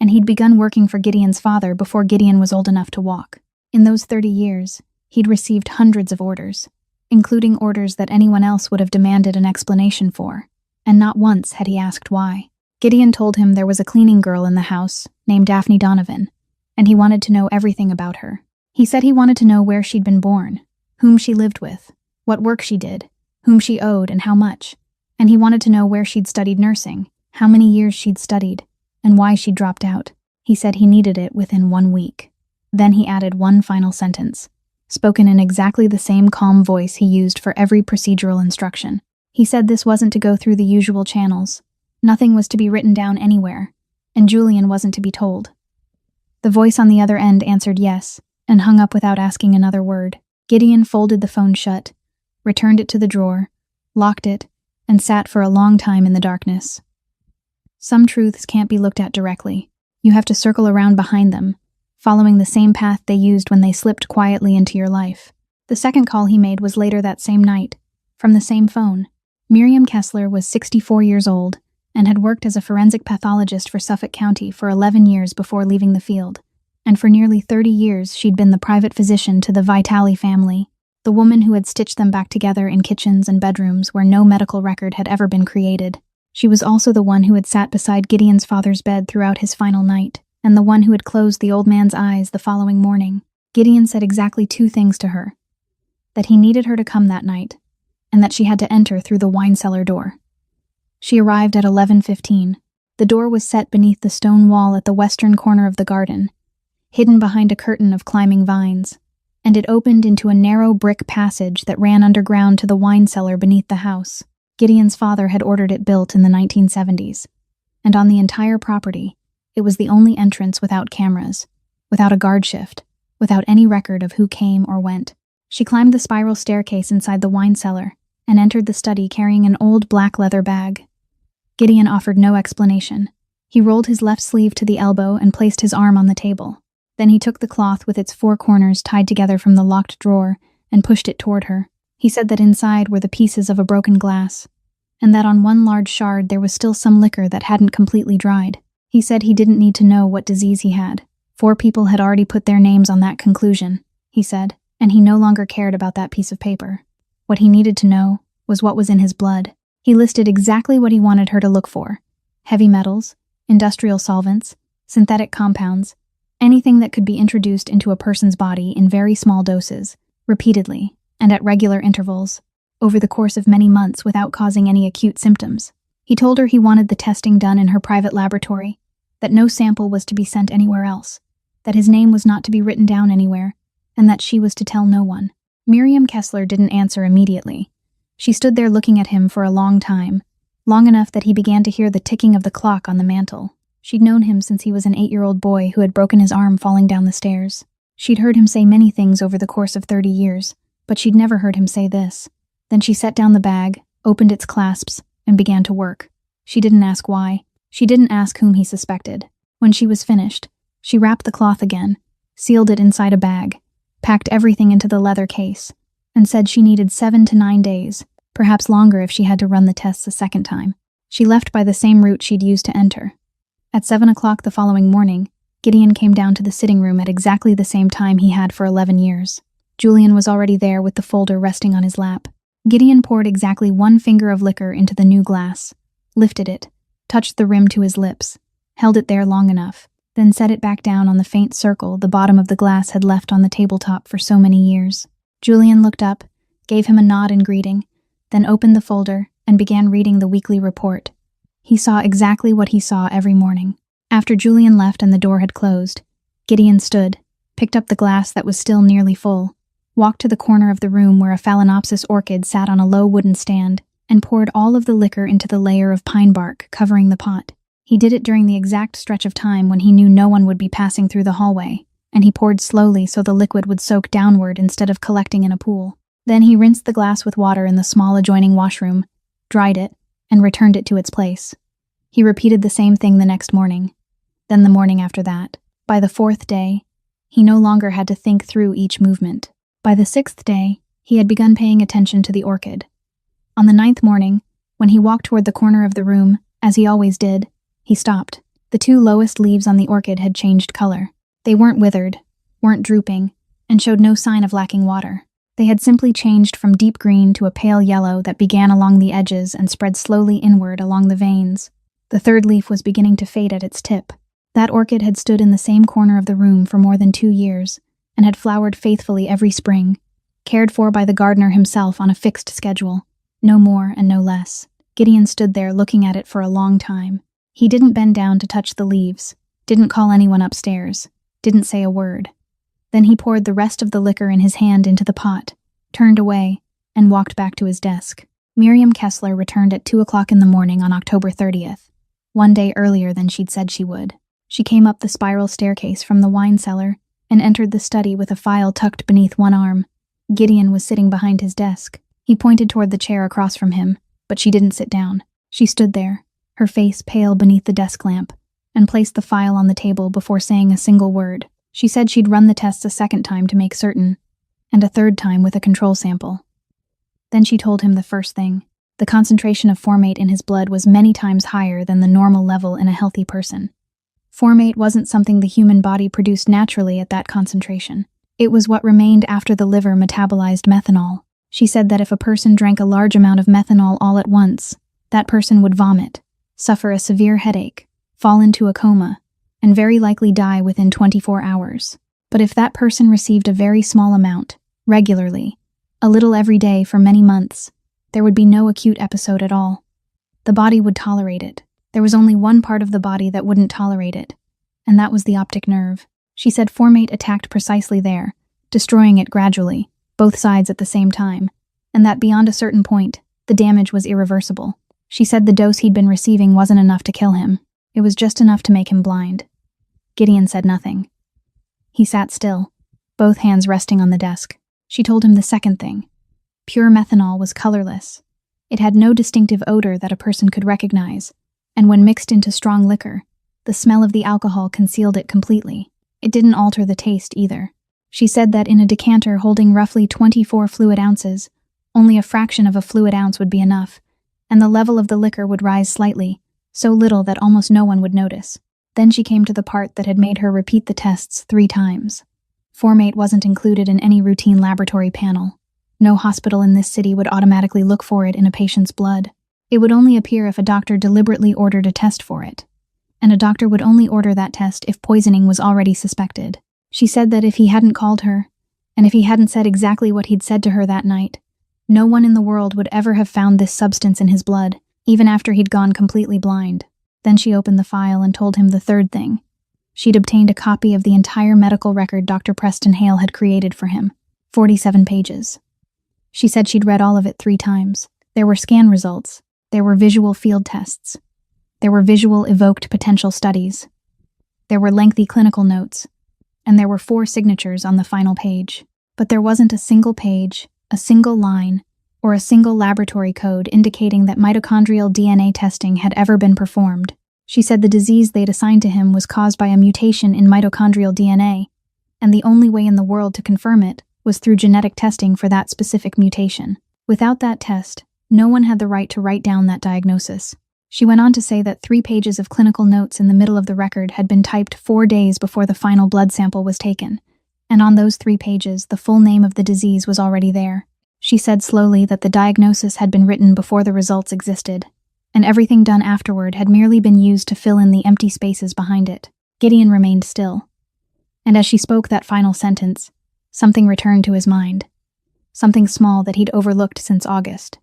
and he'd begun working for Gideon's father before Gideon was old enough to walk. In those 30 years, he'd received hundreds of orders, including orders that anyone else would have demanded an explanation for, and not once had he asked why. Gideon told him there was a cleaning girl in the house named Daphne Donovan, and he wanted to know everything about her. He said he wanted to know where she'd been born, whom she lived with, what work she did, whom she owed and how much. And he wanted to know where she'd studied nursing, how many years she'd studied, and why she'd dropped out. He said he needed it within 1 week. Then he added one final sentence, spoken in exactly the same calm voice he used for every procedural instruction. He said this wasn't to go through the usual channels. Nothing was to be written down anywhere, and Julian wasn't to be told. The voice on the other end answered yes, and hung up without asking another word. Gideon folded the phone shut, returned it to the drawer, locked it, and sat for a long time in the darkness. Some truths can't be looked at directly. You have to circle around behind them, following the same path they used when they slipped quietly into your life. The second call he made was later that same night, from the same phone. Miriam Kessler was 64 years old and had worked as a forensic pathologist for Suffolk County for 11 years before leaving the field. And for nearly 30 years she'd been the private physician to the Vitale family, the woman who had stitched them back together in kitchens and bedrooms where no medical record had ever been created. She was also the one who had sat beside Gideon's father's bed throughout his final night, and the one who had closed the old man's eyes the following morning. Gideon said exactly 2 things to her: that he needed her to come that night, and that she had to enter through the wine cellar door. She arrived at 11:15. The door was set beneath the stone wall at the western corner of the garden, hidden behind a curtain of climbing vines, and it opened into a narrow brick passage that ran underground to the wine cellar beneath the house. Gideon's father had ordered it built in the 1970s, and on the entire property, it was the only entrance without cameras, without a guard shift, without any record of who came or went. She climbed the spiral staircase inside the wine cellar and entered the study carrying an old black leather bag. Gideon offered no explanation. He rolled his left sleeve to the elbow and placed his arm on the table. Then he took the cloth with its 4 corners tied together from the locked drawer and pushed it toward her. He said that inside were the pieces of a broken glass, and that on one large shard there was still some liquor that hadn't completely dried. He said he didn't need to know what disease he had. 4 people had already put their names on that conclusion, he said, and he no longer cared about that piece of paper. What he needed to know was what was in his blood. He listed exactly what he wanted her to look for: heavy metals, industrial solvents, synthetic compounds, anything that could be introduced into a person's body in very small doses, repeatedly, and at regular intervals, over the course of many months without causing any acute symptoms. He told her he wanted the testing done in her private laboratory, that no sample was to be sent anywhere else, that his name was not to be written down anywhere, and that she was to tell no one. Miriam Kessler didn't answer immediately. She stood there looking at him for a long time, long enough that he began to hear the ticking of the clock on the mantel. She'd known him since he was an 8-year-old boy who had broken his arm falling down the stairs. She'd heard him say many things over the course of 30 years, but she'd never heard him say this. Then she set down the bag, opened its clasps, and began to work. She didn't ask why. She didn't ask whom he suspected. When she was finished, she wrapped the cloth again, sealed it inside a bag, packed everything into the leather case, and said she needed 7 to 9 days, perhaps longer if she had to run the tests a second time. She left by the same route she'd used to enter. At 7 o'clock the following morning, Gideon came down to the sitting room at exactly the same time he had for 11 years. Julian was already there with the folder resting on his lap. Gideon poured exactly 1 finger of liquor into the new glass, lifted it, touched the rim to his lips, held it there long enough, then set it back down on the faint circle the bottom of the glass had left on the tabletop for so many years. Julian looked up, gave him a nod in greeting, then opened the folder and began reading the weekly report. He saw exactly what he saw every morning. After Julian left and the door had closed, Gideon stood, picked up the glass that was still nearly full, walked to the corner of the room where a Phalaenopsis orchid sat on a low wooden stand, and poured all of the liquor into the layer of pine bark covering the pot. He did it during the exact stretch of time when he knew no one would be passing through the hallway, and he poured slowly so the liquid would soak downward instead of collecting in a pool. Then he rinsed the glass with water in the small adjoining washroom, dried it, and returned it to its place. He repeated the same thing the next morning, then the morning after that. By the 4th day, he no longer had to think through each movement. By the 6th day, he had begun paying attention to the orchid. On the 9th morning, when he walked toward the corner of the room, as he always did, he stopped. The 2 lowest leaves on the orchid had changed color. They weren't withered, weren't drooping, and showed no sign of lacking water. They had simply changed from deep green to a pale yellow that began along the edges and spread slowly inward along the veins. The 3rd leaf was beginning to fade at its tip. That orchid had stood in the same corner of the room for more than 2 years, and had flowered faithfully every spring, cared for by the gardener himself on a fixed schedule, no more and no less. Gideon stood there looking at it for a long time. He didn't bend down to touch the leaves, didn't call anyone upstairs, didn't say a word. Then he poured the rest of the liquor in his hand into the pot, turned away, and walked back to his desk. Miriam Kessler returned at 2:00 in the morning on October 30th, one day earlier than she'd said she would. She came up the spiral staircase from the wine cellar and entered the study with a file tucked beneath one arm. Gideon was sitting behind his desk. He pointed toward the chair across from him, but she didn't sit down. She stood there, her face pale beneath the desk lamp, and placed the file on the table before saying a single word. She said she'd run the tests a second time to make certain, and a third time with a control sample. Then she told him the first thing. The concentration of formate in his blood was many times higher than the normal level in a healthy person. Formate wasn't something the human body produced naturally at that concentration. It was what remained after the liver metabolized methanol. She said that if a person drank a large amount of methanol all at once, that person would vomit, suffer a severe headache, fall into a coma, and very likely die within 24 hours. But if that person received a very small amount, regularly, a little every day for many months, there would be no acute episode at all. The body would tolerate it. There was only one part of the body that wouldn't tolerate it, and that was the optic nerve. She said formate attacked precisely there, destroying it gradually, both sides at the same time, and that beyond a certain point, the damage was irreversible. She said the dose he'd been receiving wasn't enough to kill him. It was just enough to make him blind. Gideon said nothing. He sat still, both hands resting on the desk. She told him the second thing. Pure methanol was colorless. It had no distinctive odor that a person could recognize, and when mixed into strong liquor, the smell of the alcohol concealed it completely. It didn't alter the taste either. She said that in a decanter holding roughly 24 fluid ounces, only a fraction of a fluid ounce would be enough, and the level of the liquor would rise slightly, so little that almost no one would notice. Then she came to the part that had made her repeat the tests 3 times. Formate wasn't included in any routine laboratory panel. No hospital in this city would automatically look for it in a patient's blood. It would only appear if a doctor deliberately ordered a test for it. And a doctor would only order that test if poisoning was already suspected. She said that if he hadn't called her, and if he hadn't said exactly what he'd said to her that night, no one in the world would ever have found this substance in his blood, even after he'd gone completely blind. Then she opened the file and told him the third thing. She'd obtained a copy of the entire medical record Dr. Preston Hale had created for him, 47 pages. She said she'd read all of it 3 times. There were scan results. There were visual field tests. There were visual evoked potential studies. There were lengthy clinical notes. And there were 4 signatures on the final page. But there wasn't a single page, a single line, or a single laboratory code indicating that mitochondrial DNA testing had ever been performed. She said the disease they'd assigned to him was caused by a mutation in mitochondrial DNA, and the only way in the world to confirm it was through genetic testing for that specific mutation. Without that test, no one had the right to write down that diagnosis. She went on to say that 3 pages of clinical notes in the middle of the record had been typed 4 days before the final blood sample was taken, and on those 3 pages the full name of the disease was already there. She said slowly that the diagnosis had been written before the results existed, and everything done afterward had merely been used to fill in the empty spaces behind it. Gideon remained still. And as she spoke that final sentence, something returned to his mind. Something small that he'd overlooked since August.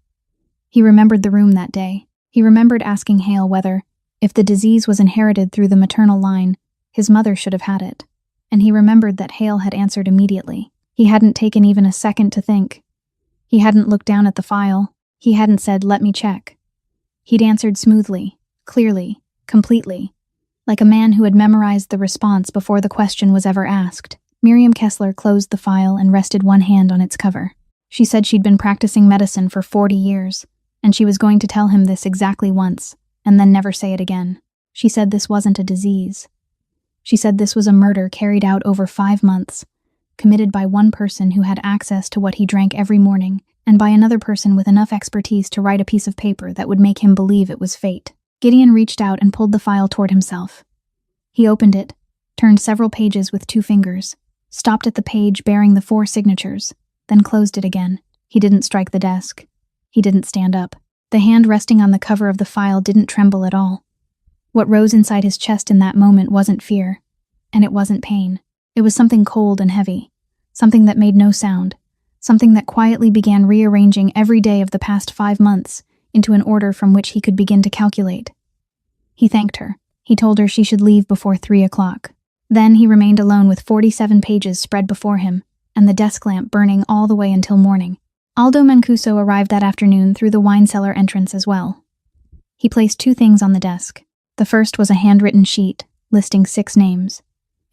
He remembered the room that day. He remembered asking Hale whether, if the disease was inherited through the maternal line, his mother should have had it. And he remembered that Hale had answered immediately. He hadn't taken even a second to think. He hadn't looked down at the file. He hadn't said, "Let me check." He'd answered smoothly, clearly, completely, like a man who had memorized the response before the question was ever asked. Miriam Kessler closed the file and rested one hand on its cover. She said she'd been practicing medicine for 40 years, and she was going to tell him this exactly once, and then never say it again. She said this wasn't a disease. She said this was a murder carried out over 5 months, committed by one person who had access to what he drank every morning, and by another person with enough expertise to write a piece of paper that would make him believe it was fate. Gideon reached out and pulled the file toward himself. He opened it, turned several pages with 2 fingers, stopped at the page bearing the 4 signatures, then closed it again. He didn't strike the desk. He didn't stand up. The hand resting on the cover of the file didn't tremble at all. What rose inside his chest in that moment wasn't fear, and it wasn't pain. It was something cold and heavy, something that made no sound, something that quietly began rearranging every day of the past 5 months into an order from which he could begin to calculate. He thanked her. He told her she should leave before 3 o'clock. Then he remained alone with 47 pages spread before him, and the desk lamp burning all the way until morning. Aldo Mancuso arrived that afternoon through the wine cellar entrance as well. He placed 2 things on the desk. The first was a handwritten sheet, listing 6 names.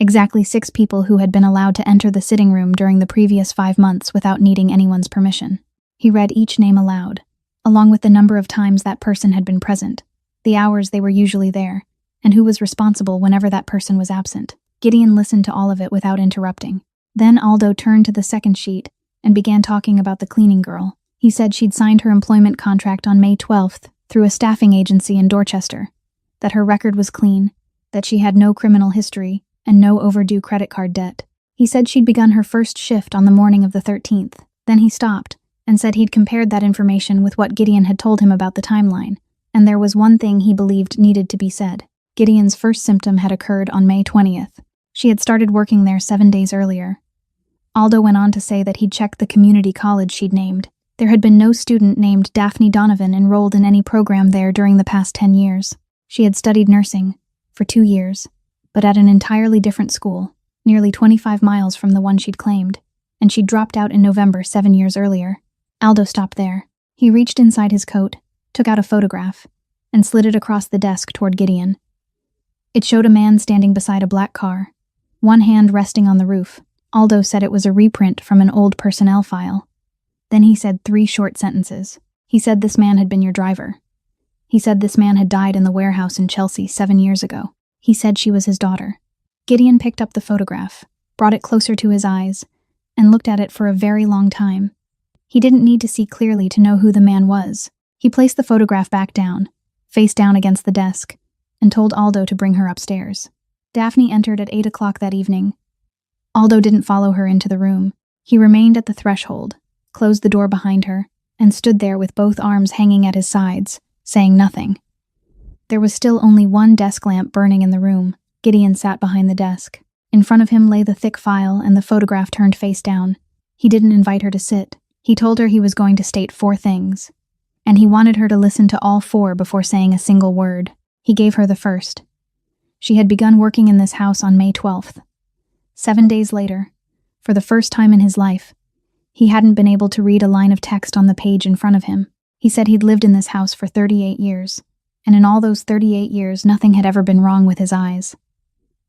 Exactly 6 people who had been allowed to enter the sitting room during the previous 5 months without needing anyone's permission. He read each name aloud, along with the number of times that person had been present, the hours they were usually there, and who was responsible whenever that person was absent. Gideon listened to all of it without interrupting. Then Aldo turned to the second sheet and began talking about the cleaning girl. He said she'd signed her employment contract on May 12th through a staffing agency in Dorchester, that her record was clean, that she had no criminal history, and no overdue credit card debt. He said she'd begun her first shift on the morning of the 13th. Then he stopped and said he'd compared that information with what Gideon had told him about the timeline, and there was one thing he believed needed to be said. Gideon's first symptom had occurred on May 20th. She had started working there 7 days earlier. Aldo went on to say that he'd checked the community college she'd named. There had been no student named Daphne Donovan enrolled in any program there during the past 10 years. She had studied nursing for 2 years, but at an entirely different school, nearly 25 miles from the one she'd claimed, and she'd dropped out in November 7 years earlier. Aldo stopped there. He reached inside his coat, took out a photograph, and slid it across the desk toward Gideon. It showed a man standing beside a black car, one hand resting on the roof. Aldo said it was a reprint from an old personnel file. Then he said 3 short sentences. He said this man had been your driver. He said this man had died in the warehouse in Chelsea 7 years ago. He said she was his daughter. Gideon picked up the photograph, brought it closer to his eyes, and looked at it for a very long time. He didn't need to see clearly to know who the man was. He placed the photograph back down, face down against the desk, and told Aldo to bring her upstairs. Daphne entered at 8 o'clock that evening. Aldo didn't follow her into the room. He remained at the threshold, closed the door behind her, and stood there with both arms hanging at his sides, saying nothing. There was still only one desk lamp burning in the room. Gideon sat behind the desk. In front of him lay the thick file and the photograph turned face down. He didn't invite her to sit. He told her he was going to state 4 things, and he wanted her to listen to all 4 before saying a single word. He gave her the first. She had begun working in this house on May 12th. 7 days later, for the first time in his life, he hadn't been able to read a line of text on the page in front of him. He said he'd lived in this house for 38 years, and in all those 38 years nothing had ever been wrong with his eyes.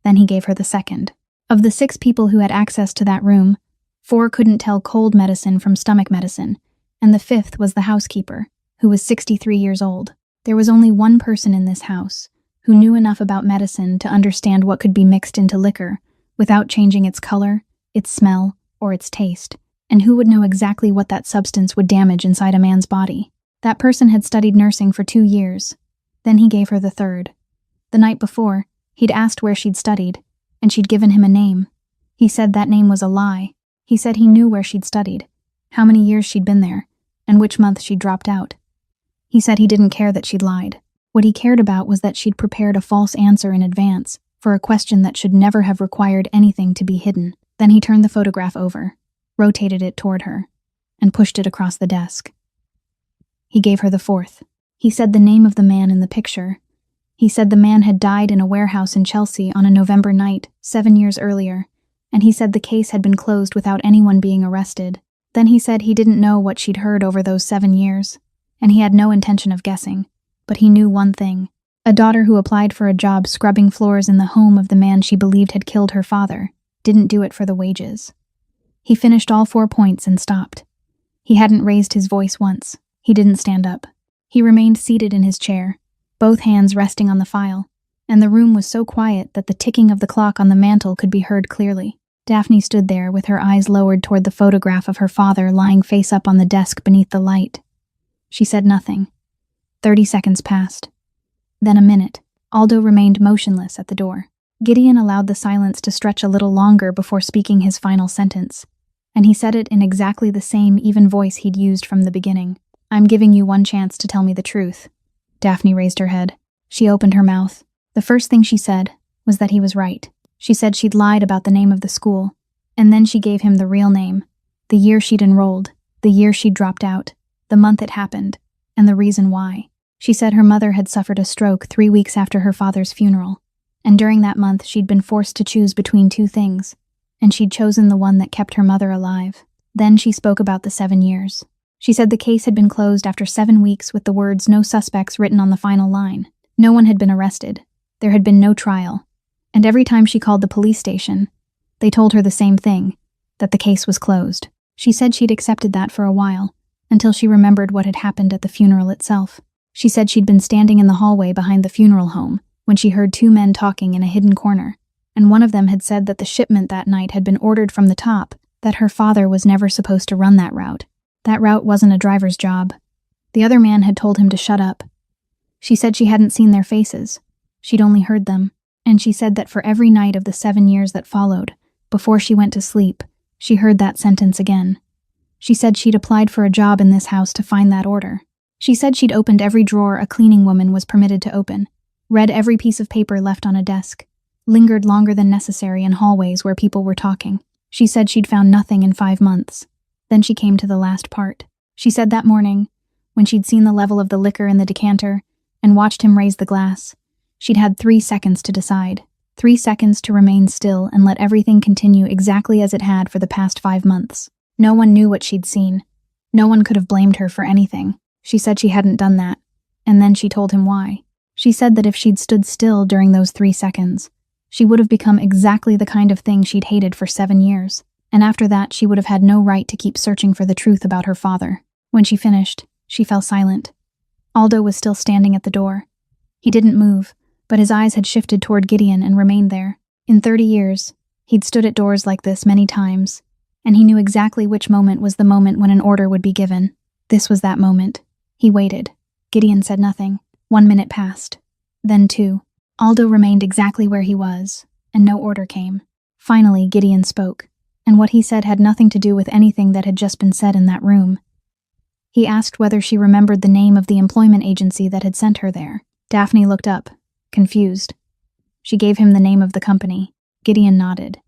Then he gave her the second. Of the 6 people who had access to that room, 4 couldn't tell cold medicine from stomach medicine, and the 5th was the housekeeper, who was 63 years old. There was only one person in this house who knew enough about medicine to understand what could be mixed into liquor without changing its color, its smell, or its taste, and who would know exactly what that substance would damage inside a man's body. That person had studied nursing for 2 years. Then he gave her the third. The night before, he'd asked where she'd studied, and she'd given him a name. He said that name was a lie. He said he knew where she'd studied, how many years she'd been there, and which month she'd dropped out. He said he didn't care that she'd lied. What he cared about was that she'd prepared a false answer in advance for a question that should never have required anything to be hidden. Then he turned the photograph over, rotated it toward her, and pushed it across the desk. He gave her the fourth. He said the name of the man in the picture. He said the man had died in a warehouse in Chelsea on a November night 7 years earlier, and he said the case had been closed without anyone being arrested. Then he said he didn't know what she'd heard over those 7 years, and he had no intention of guessing, but he knew one thing. A daughter who applied for a job scrubbing floors in the home of the man she believed had killed her father didn't do it for the wages. He finished all 4 points and stopped. He hadn't raised his voice once. He didn't stand up. He remained seated in his chair, both hands resting on the file, and the room was so quiet that the ticking of the clock on the mantel could be heard clearly. Daphne stood there with her eyes lowered toward the photograph of her father lying face up on the desk beneath the light. She said nothing. 30 seconds passed. Then a minute. Aldo remained motionless at the door. Gideon allowed the silence to stretch a little longer before speaking his final sentence, and he said it in exactly the same even voice he'd used from the beginning. "I'm giving you one chance to tell me the truth." Daphne raised her head. She opened her mouth. The first thing she said was that he was right. She said she'd lied about the name of the school, And then she gave him the real name, the year she'd enrolled, the year she'd dropped out, the month it happened, and the reason why. She said her mother had suffered a stroke 3 weeks after her father's funeral, and during that month she'd been forced to choose between two things, and she'd chosen the one that kept her mother alive. Then she spoke about the 7 years. She said the case had been closed after 7 weeks with the words "no suspects" written on the final line. No one had been arrested. There had been no trial. And every time she called the police station, they told her the same thing, that the case was closed. She said she'd accepted that for a while, until she remembered what had happened at the funeral itself. She said she'd been standing in the hallway behind the funeral home when she heard 2 men talking in a hidden corner, and one of them had said that the shipment that night had been ordered from the top, that her father was never supposed to run that route. That route wasn't a driver's job. The other man had told him to shut up. She said she hadn't seen their faces. She'd only heard them, and she said that for every night of the 7 years that followed, before she went to sleep, she heard that sentence again. She said she'd applied for a job in this house to find that order. She said she'd opened every drawer a cleaning woman was permitted to open, read every piece of paper left on a desk, lingered longer than necessary in hallways where people were talking. She said she'd found nothing in 5 months. Then she came to the last part. She said that morning, when she'd seen the level of the liquor in the decanter and watched him raise the glass, she'd had 3 seconds to decide. 3 seconds to remain still and let everything continue exactly as it had for the past 5 months. No one knew what she'd seen. No one could have blamed her for anything. She said she hadn't done that, and then she told him why. She said that if she'd stood still during those 3 seconds, she would have become exactly the kind of thing she'd hated for 7 years, and after that she would have had no right to keep searching for the truth about her father. When she finished, she fell silent. Aldo was still standing at the door. He didn't move, but his eyes had shifted toward Gideon and remained there. In 30 years, he'd stood at doors like this many times, and he knew exactly which moment was the moment when an order would be given. This was that moment. He waited. Gideon said nothing. 1 minute passed. Then 2. Aldo remained exactly where he was, and no order came. Finally, Gideon spoke, and what he said had nothing to do with anything that had just been said in that room. He asked whether she remembered the name of the employment agency that had sent her there. Daphne looked up, confused. She gave him the name of the company. Gideon nodded.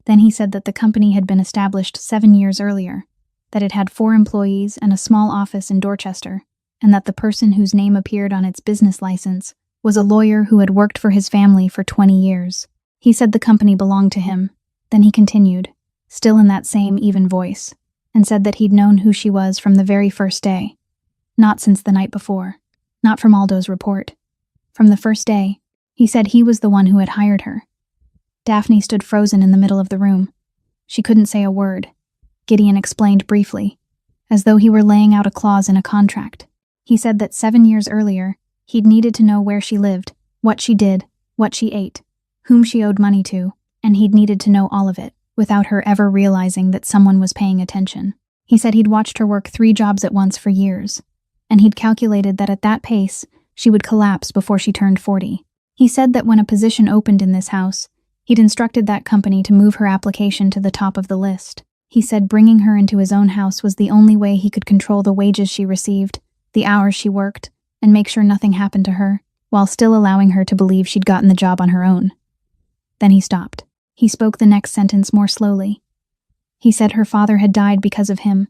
Then he said that the company had been established 7 years earlier, that it had 4 employees and a small office in Dorchester, and that the person whose name appeared on its business license was a lawyer who had worked for his family for 20 years. He said the company belonged to him. Then he continued, still in that same even voice, and said that he'd known who she was from the very first day. Not since the night before. Not from Aldo's report. From the first day, he said he was the one who had hired her. Daphne stood frozen in the middle of the room. She couldn't say a word. Gideon explained briefly, as though he were laying out a clause in a contract. He said that 7 years earlier, he'd needed to know where she lived, what she did, what she ate, whom she owed money to, and he'd needed to know all of it, without her ever realizing that someone was paying attention. He said he'd watched her work 3 jobs at once for years, and he'd calculated that at that pace, she would collapse before she turned 40. He said that when a position opened in this house, he'd instructed that company to move her application to the top of the list. He said bringing her into his own house was the only way he could control the wages she received, the hours she worked, and make sure nothing happened to her, while still allowing her to believe she'd gotten the job on her own. Then he stopped. He spoke the next sentence more slowly. He said her father had died because of him.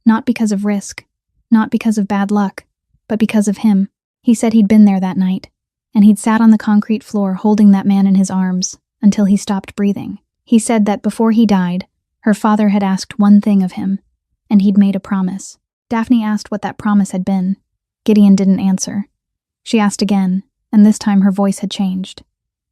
Not because of risk, not because of bad luck, but because of him. He said he'd been there that night, and he'd sat on the concrete floor holding that man in his arms until he stopped breathing. He said that before he died, her father had asked one thing of him, and he'd made a promise. Daphne asked what that promise had been. Gideon didn't answer. She asked again, and this time her voice had changed.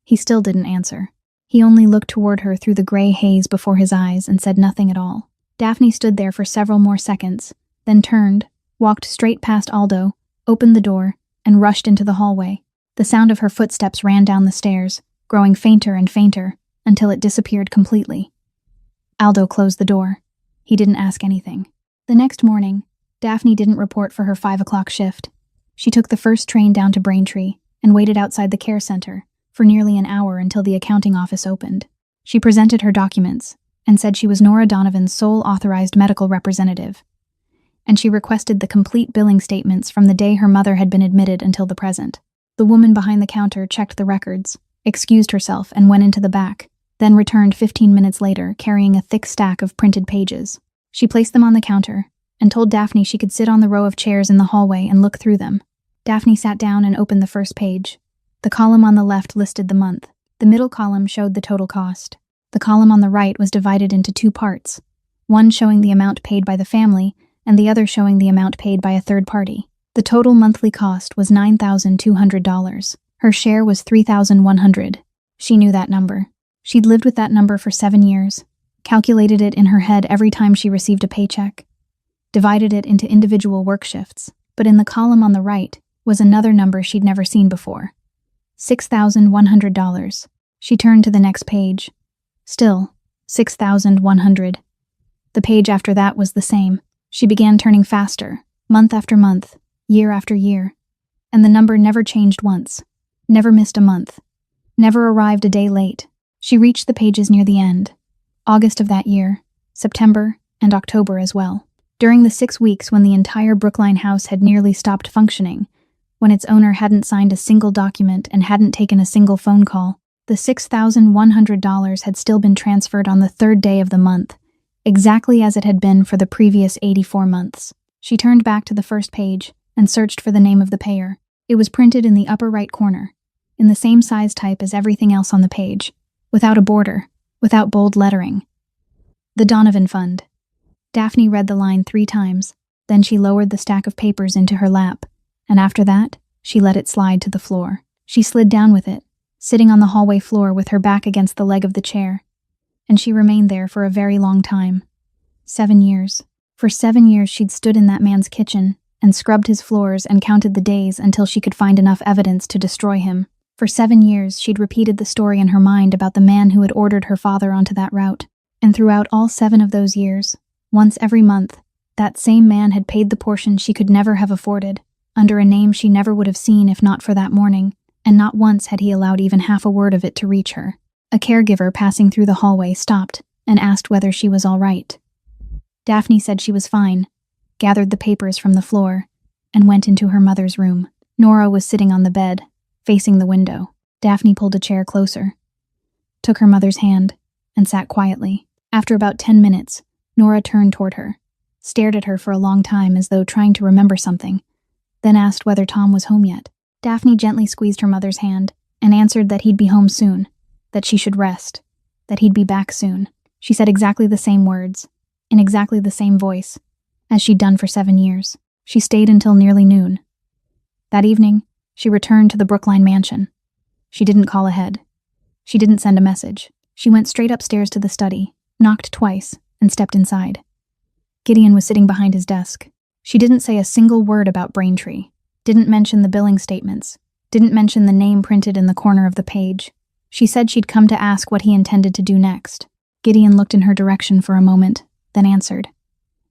He still didn't answer. He only looked toward her through the gray haze before his eyes and said nothing at all. Daphne stood there for several more seconds, then turned, walked straight past Aldo, opened the door, and rushed into the hallway. The sound of her footsteps ran down the stairs, growing fainter and fainter, until it disappeared completely. Aldo closed the door. He didn't ask anything. The next morning, Daphne didn't report for her 5 o'clock shift. She took the first train down to Braintree and waited outside the care center for nearly an hour until the accounting office opened. She presented her documents and said she was Nora Donovan's sole authorized medical representative, and she requested the complete billing statements from the day her mother had been admitted until the present. The woman behind the counter checked the records, excused herself, and went into the back, then returned 15 minutes later carrying a thick stack of printed pages. She placed them on the counter and told Daphne she could sit on the row of chairs in the hallway and look through them. Daphne sat down and opened the first page. The column on the left listed the month. The middle column showed the total cost. The column on the right was divided into two parts, one showing the amount paid by the family and the other showing the amount paid by a third party. The total monthly cost was $9,200. Her share was $3,100. She knew that number. She'd lived with that number for 7 years, calculated it in her head every time she received a paycheck, divided it into individual work shifts. But in the column on the right was another number she'd never seen before. $6,100. She turned to the next page. Still, $6,100. The page after that was the same. She began turning faster, month after month, year after year. And the number never changed once, never missed a month, never arrived a day late. She reached the pages near the end. August of that year, September, and October as well. During the 6 weeks when the entire Brookline house had nearly stopped functioning, when its owner hadn't signed a single document and hadn't taken a single phone call, the $6,100 had still been transferred on the third day of the month, exactly as it had been for the previous 84 months. She turned back to the first page and searched for the name of the payer. It was printed in the upper right corner, in the same size type as everything else on the page, without a border, without bold lettering. The Donovan Fund. Daphne read the line 3 times, then she lowered the stack of papers into her lap, and after that, she let it slide to the floor. She slid down with it, sitting on the hallway floor with her back against the leg of the chair, and she remained there for a very long time. 7 years. For 7 years she'd stood in that man's kitchen and scrubbed his floors and counted the days until she could find enough evidence to destroy him. For 7 years she'd repeated the story in her mind about the man who had ordered her father onto that route, and throughout all 7 of those years, once every month, that same man had paid the portion she could never have afforded, under a name she never would have seen if not for that morning, and not once had he allowed even half a word of it to reach her. A caregiver passing through the hallway stopped and asked whether she was all right. Daphne said she was fine, gathered the papers from the floor, and went into her mother's room. Nora was sitting on the bed, facing the window. Daphne pulled a chair closer, took her mother's hand, and sat quietly. After about 10 minutes, Nora turned toward her, stared at her for a long time as though trying to remember something, then asked whether Tom was home yet. Daphne gently squeezed her mother's hand and answered that he'd be home soon, that she should rest, that he'd be back soon. She said exactly the same words, in exactly the same voice, as she'd done for 7 years. She stayed until nearly noon. That evening, she returned to the Brookline mansion. She didn't call ahead. She didn't send a message. She went straight upstairs to the study, knocked twice, and stepped inside. Gideon was sitting behind his desk. She didn't say a single word about Braintree, didn't mention the billing statements, didn't mention the name printed in the corner of the page. She said she'd come to ask what he intended to do next. Gideon looked in her direction for a moment, then answered.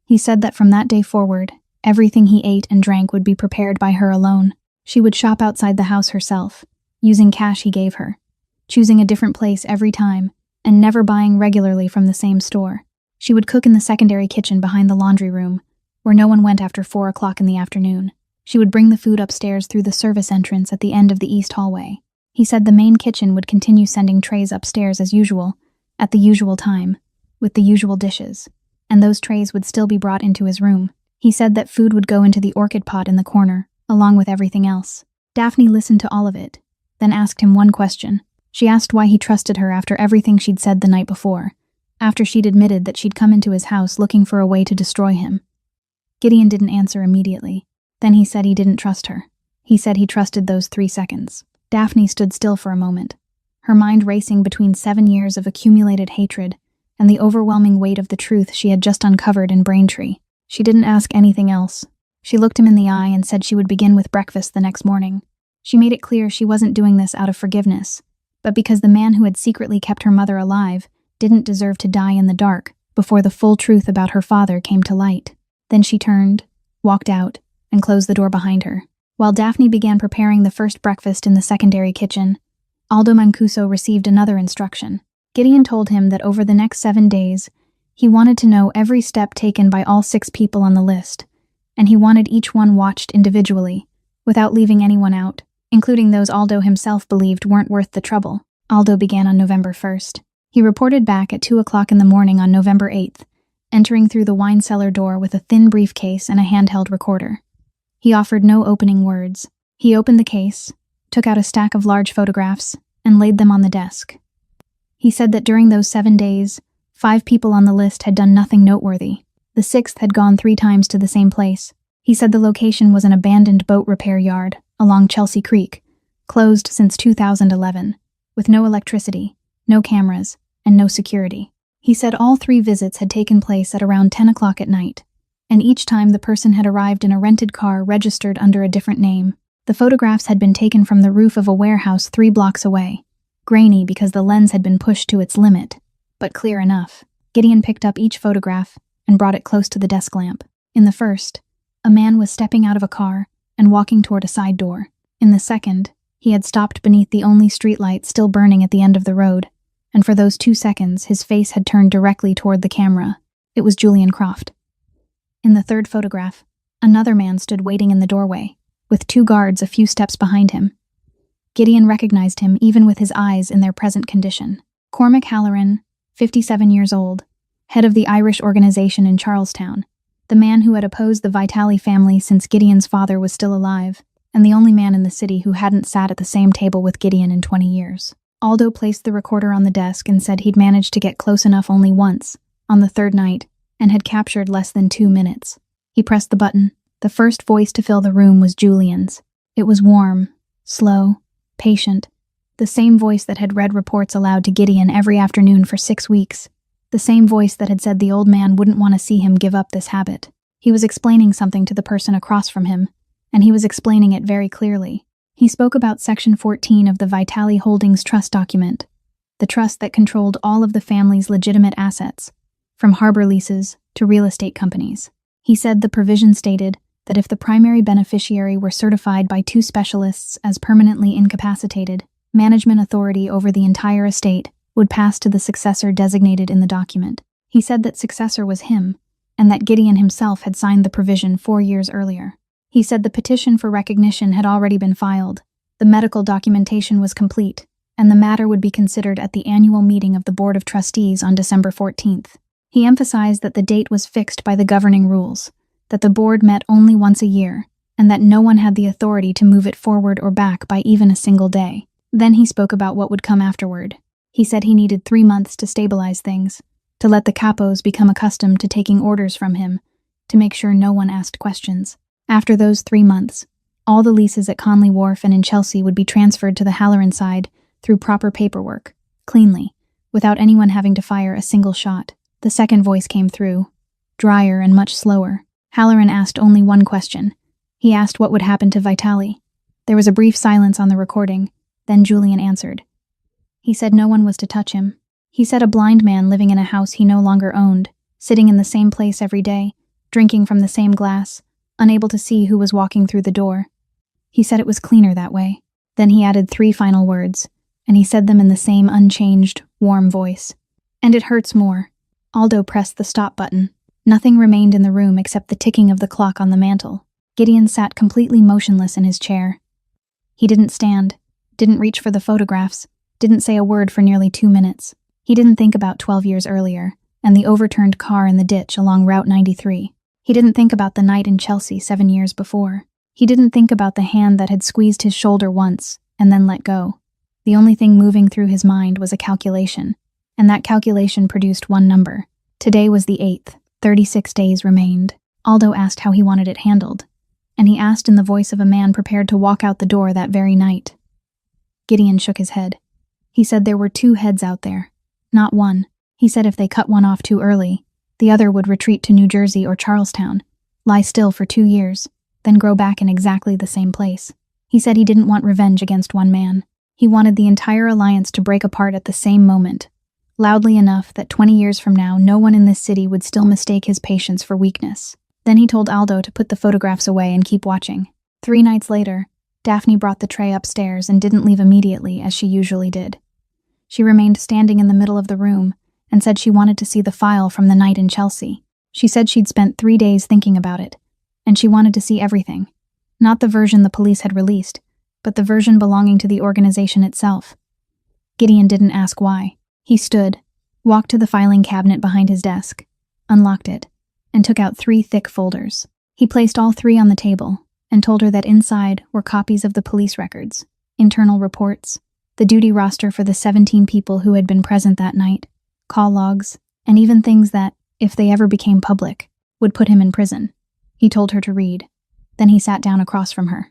He said that from that day forward, everything he ate and drank would be prepared by her alone. She would shop outside the house herself, using cash he gave her, choosing a different place every time, and never buying regularly from the same store. She would cook in the secondary kitchen behind the laundry room, where no one went after 4 o'clock in the afternoon. She would bring the food upstairs through the service entrance at the end of the east hallway. He said the main kitchen would continue sending trays upstairs as usual, at the usual time, with the usual dishes, and those trays would still be brought into his room. He said that food would go into the orchid pot in the corner, along with everything else. Daphne listened to all of it, then asked him one question. She asked why he trusted her after everything she'd said the night before, after she'd admitted that she'd come into his house looking for a way to destroy him. Gideon didn't answer immediately. Then he said he didn't trust her. He said he trusted those 3 seconds. Daphne stood still for a moment, her mind racing between 7 years of accumulated hatred and the overwhelming weight of the truth she had just uncovered in Braintree. She didn't ask anything else. She looked him in the eye and said she would begin with breakfast the next morning. She made it clear she wasn't doing this out of forgiveness, but because the man who had secretly kept her mother alive didn't deserve to die in the dark before the full truth about her father came to light. Then she turned, walked out, and closed the door behind her. While Daphne began preparing the first breakfast in the secondary kitchen, Aldo Mancuso received another instruction. Gideon told him that over the next 7 days, he wanted to know every step taken by all 6 people on the list, and he wanted each one watched individually, without leaving anyone out, including those Aldo himself believed weren't worth the trouble. Aldo began on November 1st. He reported back at 2 o'clock in the morning on November 8th, entering through the wine cellar door with a thin briefcase and a handheld recorder. He offered no opening words. He opened the case, took out a stack of large photographs, and laid them on the desk. He said that during those 7 days, 5 people on the list had done nothing noteworthy. The 6th had gone 3 times to the same place. He said the location was an abandoned boat repair yard along Chelsea Creek, closed since 2011, with no electricity, no cameras, and no security. He said all 3 visits had taken place at around 10 o'clock at night, and each time the person had arrived in a rented car registered under a different name. The photographs had been taken from the roof of a warehouse 3 blocks away, grainy because the lens had been pushed to its limit, but clear enough. Gideon picked up each photograph and brought it close to the desk lamp. In the first, a man was stepping out of a car and walking toward a side door. In the second, he had stopped beneath the only streetlight still burning at the end of the road, and for those 2 seconds his face had turned directly toward the camera. It was Julian Croft. In the third photograph, another man stood waiting in the doorway, with 2 guards a few steps behind him. Gideon recognized him even with his eyes in their present condition. Cormac Halloran, 57 years old, head of the Irish organization in Charlestown, the man who had opposed the Vitali family since Gideon's father was still alive, and the only man in the city who hadn't sat at the same table with Gideon in 20 years. Aldo placed the recorder on the desk and said he'd managed to get close enough only once, on the 3rd night, and had captured less than 2 minutes. He pressed the button. The first voice to fill the room was Julian's. It was warm, slow, patient, the same voice that had read reports aloud to Gideon every afternoon for 6 weeks. The same voice that had said the old man wouldn't want to see him give up this habit. He was explaining something to the person across from him, and he was explaining it very clearly. He spoke about Section 14 of the Vitali Holdings Trust document, the trust that controlled all of the family's legitimate assets, from harbor leases to real estate companies. He said the provision stated that if the primary beneficiary were certified by 2 specialists as permanently incapacitated, management authority over the entire estate would pass to the successor designated in the document. He said that successor was him, and that Gideon himself had signed the provision 4 years earlier. He said the petition for recognition had already been filed, the medical documentation was complete, and the matter would be considered at the annual meeting of the Board of Trustees on December 14th. He emphasized that the date was fixed by the governing rules, that the board met only once a year, and that no one had the authority to move it forward or back by even a single day. Then he spoke about what would come afterward. He said he needed 3 months to stabilize things, to let the capos become accustomed to taking orders from him, to make sure no one asked questions. After those 3 months, all the leases at Conley Wharf and in Chelsea would be transferred to the Halloran side through proper paperwork, cleanly, without anyone having to fire a single shot. The second voice came through, drier and much slower. Halloran asked only one question. He asked what would happen to Vitali. There was a brief silence on the recording, then Julian answered. He said no one was to touch him. He said a blind man living in a house he no longer owned, sitting in the same place every day, drinking from the same glass, unable to see who was walking through the door. He said it was cleaner that way. Then he added 3 final words, and he said them in the same unchanged, warm voice. And it hurts more. Aldo pressed the stop button. Nothing remained in the room except the ticking of the clock on the mantel. Gideon sat completely motionless in his chair. He didn't stand, didn't reach for the photographs, didn't say a word for nearly 2 minutes. He didn't think about 12 years earlier, and the overturned car in the ditch along Route 93. He didn't think about the night in Chelsea 7 years before. He didn't think about the hand that had squeezed his shoulder once and then let go. The only thing moving through his mind was a calculation, and that calculation produced one number. Today was the 8th. 36 days remained. Aldo asked how he wanted it handled, and he asked in the voice of a man prepared to walk out the door that very night. Gideon shook his head. He said there were 2 heads out there, not one. He said if they cut one off too early, the other would retreat to New Jersey or Charlestown, lie still for 2 years, then grow back in exactly the same place. He said he didn't want revenge against one man. He wanted the entire alliance to break apart at the same moment, loudly enough that 20 years from now no one in this city would still mistake his patience for weakness. Then he told Aldo to put the photographs away and keep watching. 3 nights later, Daphne brought the tray upstairs and didn't leave immediately as she usually did. She remained standing in the middle of the room and said she wanted to see the file from the night in Chelsea. She said she'd spent 3 days thinking about it, and she wanted to see everything. Not the version the police had released, but the version belonging to the organization itself. Gideon didn't ask why. He stood, walked to the filing cabinet behind his desk, unlocked it, and took out 3 thick folders. He placed all 3 on the table and told her that inside were copies of the police records, internal reports, the duty roster for the 17 people who had been present that night, call logs, and even things that, if they ever became public, would put him in prison. He told her to read. Then he sat down across from her.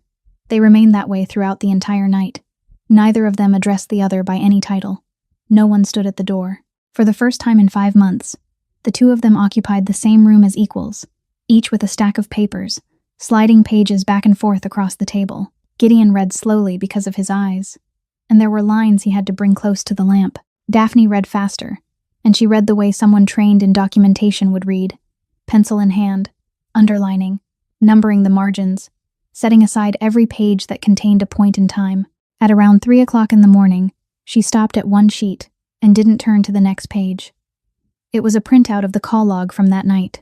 They remained that way throughout the entire night. Neither of them addressed the other by any title. No one stood at the door. For the first time in 5 months, the 2 of them occupied the same room as equals, each with a stack of papers, sliding pages back and forth across the table. Gideon read slowly because of his eyes, and there were lines he had to bring close to the lamp. Daphne read faster, and she read the way someone trained in documentation would read, pencil in hand, underlining, numbering the margins, setting aside every page that contained a point in time. At around 3 o'clock in the morning, she stopped at one sheet and didn't turn to the next page. It was a printout of the call log from that night.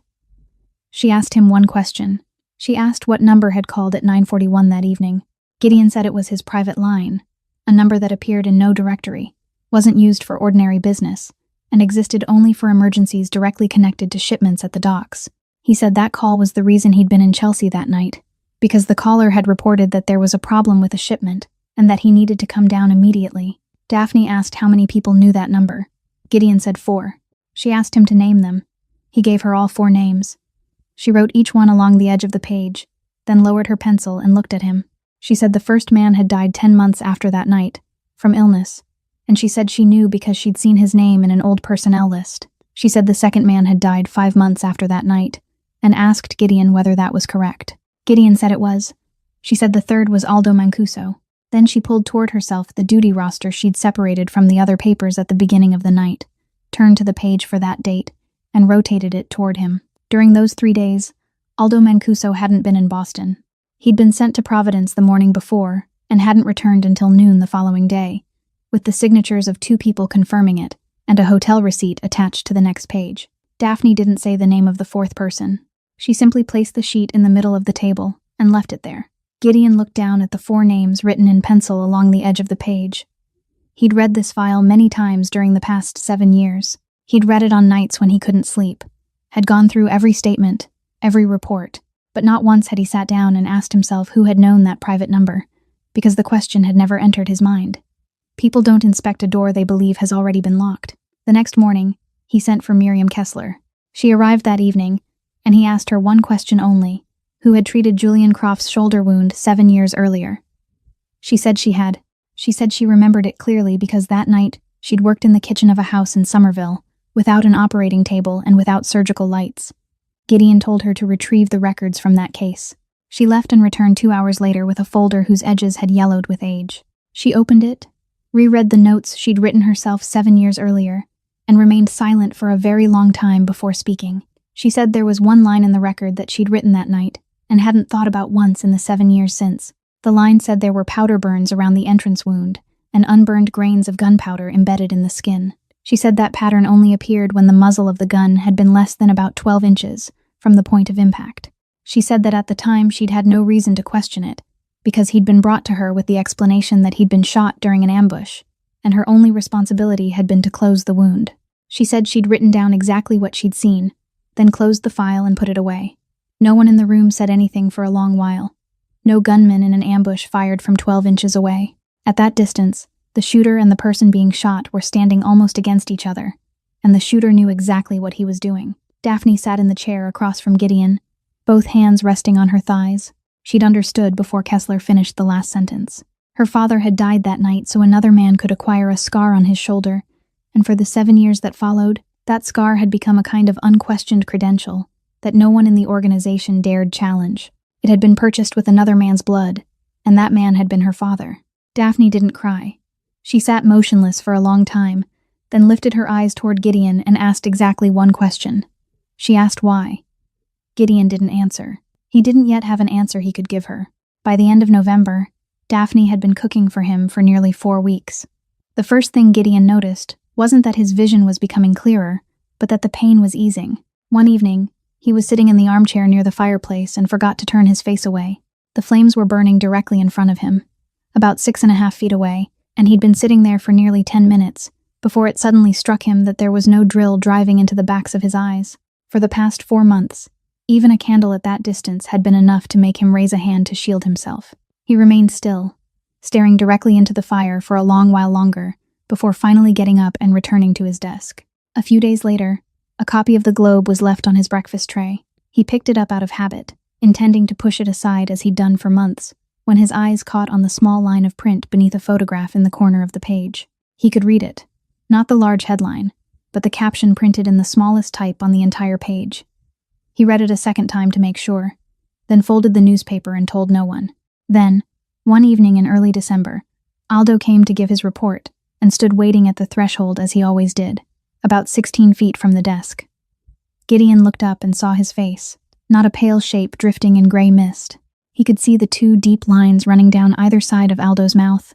She asked him one question. She asked what number had called at 9:41 that evening. Gideon said it was his private line, a number that appeared in no directory, wasn't used for ordinary business, and existed only for emergencies directly connected to shipments at the docks. He said that call was the reason he'd been in Chelsea that night, because the caller had reported that there was a problem with a shipment, and that he needed to come down immediately. Daphne asked how many people knew that number. Gideon said 4. She asked him to name them. He gave her all 4 names. She wrote each one along the edge of the page, then lowered her pencil and looked at him. She said the first man had died 10 months after that night, from illness, and she said she knew because she'd seen his name in an old personnel list. She said the second man had died 5 months after that night, and asked Gideon whether that was correct. Gideon said it was. She said the third was Aldo Mancuso. Then she pulled toward herself the duty roster she'd separated from the other papers at the beginning of the night, turned to the page for that date, and rotated it toward him. During those 3 days, Aldo Mancuso hadn't been in Boston. He'd been sent to Providence the morning before, and hadn't returned until noon the following day, with the signatures of 2 people confirming it, and a hotel receipt attached to the next page. Daphne didn't say the name of the 4th person. She simply placed the sheet in the middle of the table, and left it there. Gideon looked down at the 4 names written in pencil along the edge of the page. He'd read this file many times during the past 7 years. He'd read it on nights when he couldn't sleep, had gone through every statement, every report, but not once had he sat down and asked himself who had known that private number, because the question had never entered his mind. People don't inspect a door they believe has already been locked. The next morning, he sent for Miriam Kessler. She arrived that evening, and he asked her one question only: who had treated Julian Croft's shoulder wound 7 years earlier. She said she had. She said she remembered it clearly because that night she'd worked in the kitchen of a house in Somerville, without an operating table and without surgical lights. Gideon told her to retrieve the records from that case. She left and returned 2 hours later with a folder whose edges had yellowed with age. She opened it, reread the notes she'd written herself 7 years earlier, and remained silent for a very long time before speaking. She said there was one line in the record that she'd written that night, and hadn't thought about once in the 7 years since. The line said there were powder burns around the entrance wound, and unburned grains of gunpowder embedded in the skin. She said that pattern only appeared when the muzzle of the gun had been less than about 12 inches from the point of impact. She said that at the time she'd had no reason to question it, because he'd been brought to her with the explanation that he'd been shot during an ambush, and her only responsibility had been to close the wound. She said she'd written down exactly what she'd seen, then closed the file and put it away. No one in the room said anything for a long while. No gunman in an ambush fired from 12 inches away. At that distance, the shooter and the person being shot were standing almost against each other, and the shooter knew exactly what he was doing. Daphne sat in the chair across from Gideon, both hands resting on her thighs. She'd understood before Kessler finished the last sentence. Her father had died that night so another man could acquire a scar on his shoulder, and for the 7 years that followed, that scar had become a kind of unquestioned credential that no one in the organization dared challenge. It had been purchased with another man's blood, and that man had been her father. Daphne didn't cry. She sat motionless for a long time, then lifted her eyes toward Gideon and asked exactly one question. She asked why. Gideon didn't answer. He didn't yet have an answer he could give her. By the end of November, Daphne had been cooking for him for nearly 4 weeks. The first thing Gideon noticed wasn't that his vision was becoming clearer, but that the pain was easing. One evening, he was sitting in the armchair near the fireplace and forgot to turn his face away. The flames were burning directly in front of him, about 6.5 feet away, and he'd been sitting there for nearly 10 minutes, before it suddenly struck him that there was no drill driving into the backs of his eyes. For the past 4 months, even a candle at that distance had been enough to make him raise a hand to shield himself. He remained still, staring directly into the fire for a long while longer, before finally getting up and returning to his desk. A few days later, a copy of the Globe was left on his breakfast tray. He picked it up out of habit, intending to push it aside as he'd done for months, when his eyes caught on the small line of print beneath a photograph in the corner of the page. He could read it, not the large headline, but the caption printed in the smallest type on the entire page. He read it a second time to make sure, then folded the newspaper and told no one. Then, one evening in early December, Aldo came to give his report and stood waiting at the threshold as he always did, about 16 feet from the desk. Gideon looked up and saw his face, not a pale shape drifting in gray mist. He could see the 2 deep lines running down either side of Aldo's mouth,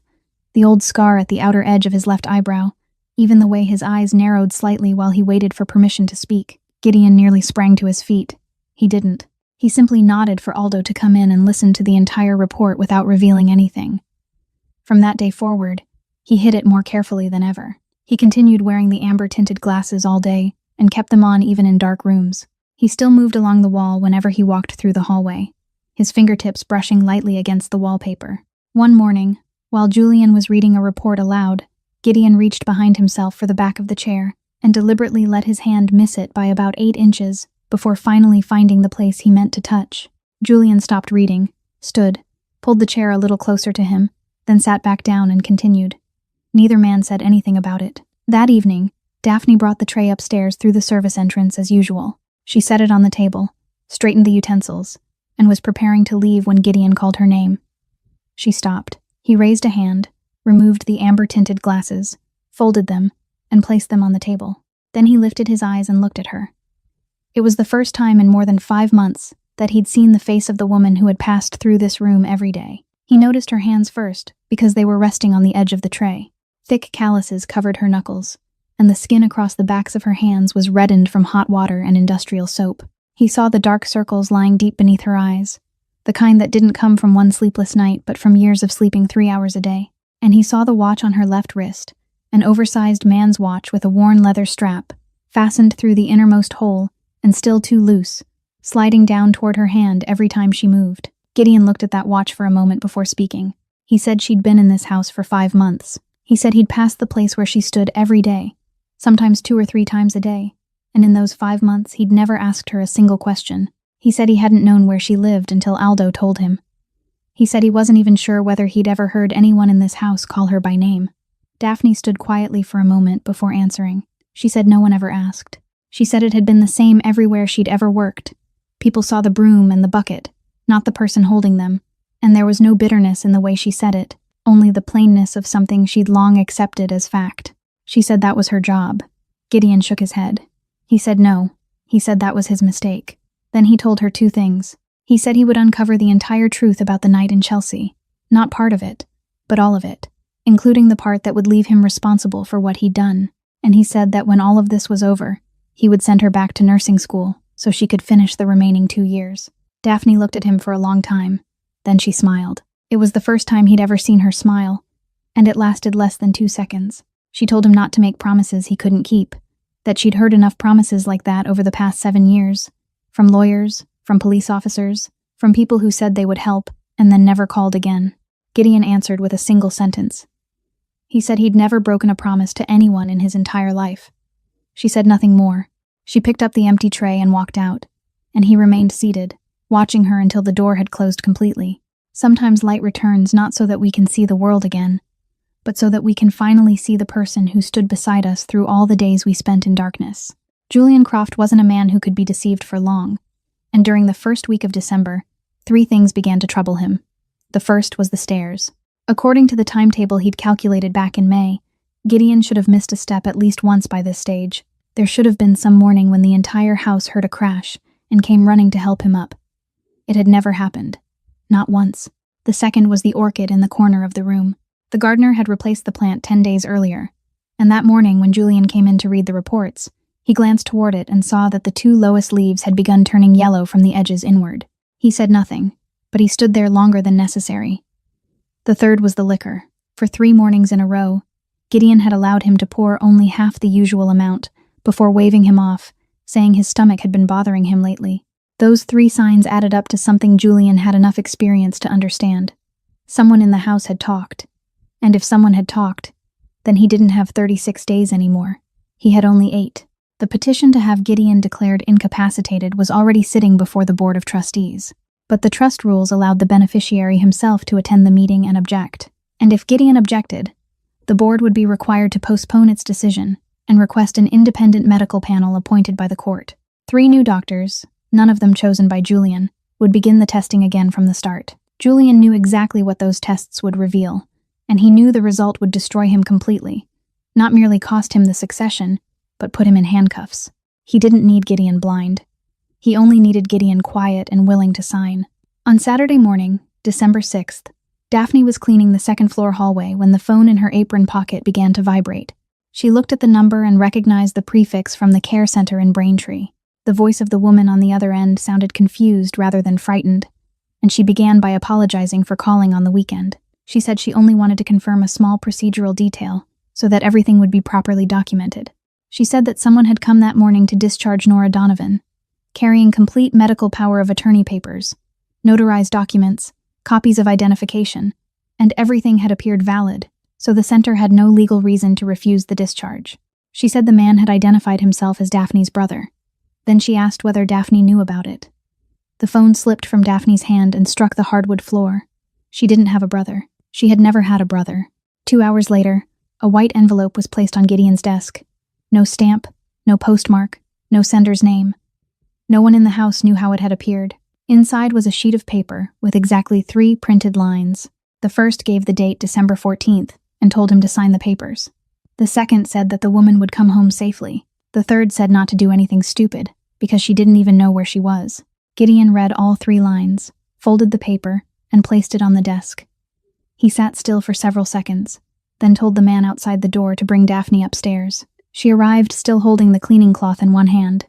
the old scar at the outer edge of his left eyebrow, even the way his eyes narrowed slightly while he waited for permission to speak. Gideon nearly sprang to his feet. He didn't. He simply nodded for Aldo to come in and listen to the entire report without revealing anything. From that day forward, he hid it more carefully than ever. He continued wearing the amber-tinted glasses all day and kept them on even in dark rooms. He still moved along the wall whenever he walked through the hallway, his fingertips brushing lightly against the wallpaper. One morning, while Julian was reading a report aloud, Gideon reached behind himself for the back of the chair and deliberately let his hand miss it by about 8 inches before finally finding the place he meant to touch. Julian stopped reading, stood, pulled the chair a little closer to him, then sat back down and continued. Neither man said anything about it. That evening, Daphne brought the tray upstairs through the service entrance as usual. She set it on the table, straightened the utensils, and was preparing to leave when Gideon called her name. She stopped. He raised a hand, removed the amber-tinted glasses, folded them, and placed them on the table. Then he lifted his eyes and looked at her. It was the first time in more than 5 months that he'd seen the face of the woman who had passed through this room every day. He noticed her hands first, because they were resting on the edge of the tray. Thick calluses covered her knuckles, and the skin across the backs of her hands was reddened from hot water and industrial soap. He saw the dark circles lying deep beneath her eyes, the kind that didn't come from one sleepless night but from years of sleeping 3 hours a day. And he saw the watch on her left wrist, an oversized man's watch with a worn leather strap, fastened through the innermost hole and still too loose, sliding down toward her hand every time she moved. Gideon looked at that watch for a moment before speaking. He said she'd been in this house for 5 months. He said he'd passed the place where she stood every day, sometimes 2 or 3 times a day, and in those 5 months he'd never asked her a single question. He said he hadn't known where she lived until Aldo told him. He said he wasn't even sure whether he'd ever heard anyone in this house call her by name. Daphne stood quietly for a moment before answering. She said no one ever asked. She said it had been the same everywhere she'd ever worked. People saw the broom and the bucket, not the person holding them, and there was no bitterness in the way she said it, only the plainness of something she'd long accepted as fact. She said that was her job. Gideon shook his head. He said no. He said that was his mistake. Then he told her 2 things. He said he would uncover the entire truth about the night in Chelsea. Not part of it, but all of it, including the part that would leave him responsible for what he'd done. And he said that when all of this was over, he would send her back to nursing school so she could finish the remaining 2 years. Daphne looked at him for a long time. Then she smiled. It was the first time he'd ever seen her smile, and it lasted less than 2 seconds. She told him not to make promises he couldn't keep, that she'd heard enough promises like that over the past 7 years, from lawyers, from police officers, from people who said they would help and then never called again. Gideon answered with a single sentence. He said he'd never broken a promise to anyone in his entire life. She said nothing more. She picked up the empty tray and walked out, and he remained seated, watching her until the door had closed completely. Sometimes light returns not so that we can see the world again, but so that we can finally see the person who stood beside us through all the days we spent in darkness. Julian Croft wasn't a man who could be deceived for long, and during the first week of December, 3 things began to trouble him. The first was the stairs. According to the timetable he'd calculated back in May, Gideon should have missed a step at least once by this stage. There should have been some morning when the entire house heard a crash and came running to help him up. It had never happened. Not once. The second was the orchid in the corner of the room. The gardener had replaced the plant 10 days earlier, and that morning when Julian came in to read the reports, he glanced toward it and saw that the 2 lowest leaves had begun turning yellow from the edges inward. He said nothing, but he stood there longer than necessary. The third was the liquor. For 3 mornings in a row, Gideon had allowed him to pour only half the usual amount before waving him off, saying his stomach had been bothering him lately. Those 3 signs added up to something Julian had enough experience to understand. Someone in the house had talked. And if someone had talked, then he didn't have 36 days anymore. He had only 8. The petition to have Gideon declared incapacitated was already sitting before the Board of Trustees. But the trust rules allowed the beneficiary himself to attend the meeting and object. And if Gideon objected, the board would be required to postpone its decision and request an independent medical panel appointed by the court. 3 new doctors, none of them chosen by Julian, would begin the testing again from the start. Julian knew exactly what those tests would reveal, and he knew the result would destroy him completely, not merely cost him the succession, but put him in handcuffs. He didn't need Gideon blind. He only needed Gideon quiet and willing to sign. On Saturday morning, December 6th, Daphne was cleaning the second-floor hallway when the phone in her apron pocket began to vibrate. She looked at the number and recognized the prefix from the care center in Braintree. The voice of the woman on the other end sounded confused rather than frightened, and she began by apologizing for calling on the weekend. She said she only wanted to confirm a small procedural detail so that everything would be properly documented. She said that someone had come that morning to discharge Nora Donovan, carrying complete medical power of attorney papers, notarized documents, copies of identification, and everything had appeared valid, so the center had no legal reason to refuse the discharge. She said the man had identified himself as Daphne's brother. Then she asked whether Daphne knew about it. The phone slipped from Daphne's hand and struck the hardwood floor. She didn't have a brother. She had never had a brother. 2 hours later, a white envelope was placed on Gideon's desk. No stamp, no postmark, no sender's name. No one in the house knew how it had appeared. Inside was a sheet of paper with exactly 3 printed lines. The first gave the date December 14th and told him to sign the papers. The second said that the woman would come home safely. The third said not to do anything stupid, because she didn't even know where she was. Gideon read all 3 lines, folded the paper, and placed it on the desk. He sat still for several seconds, then told the man outside the door to bring Daphne upstairs. She arrived still holding the cleaning cloth in one hand.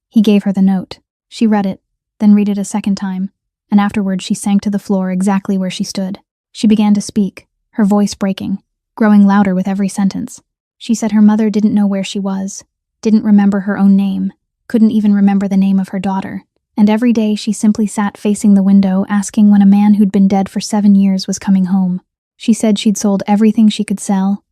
He gave her the note. She read it, then read it a second time, and afterward she sank to the floor exactly where she stood. She began to speak, her voice breaking, growing louder with every sentence. She said her mother didn't know where she was, didn't remember her own name, couldn't even remember the name of her daughter, and every day she simply sat facing the window asking when a man who'd been dead for 7 years was coming home. She said she'd sold everything she could sell,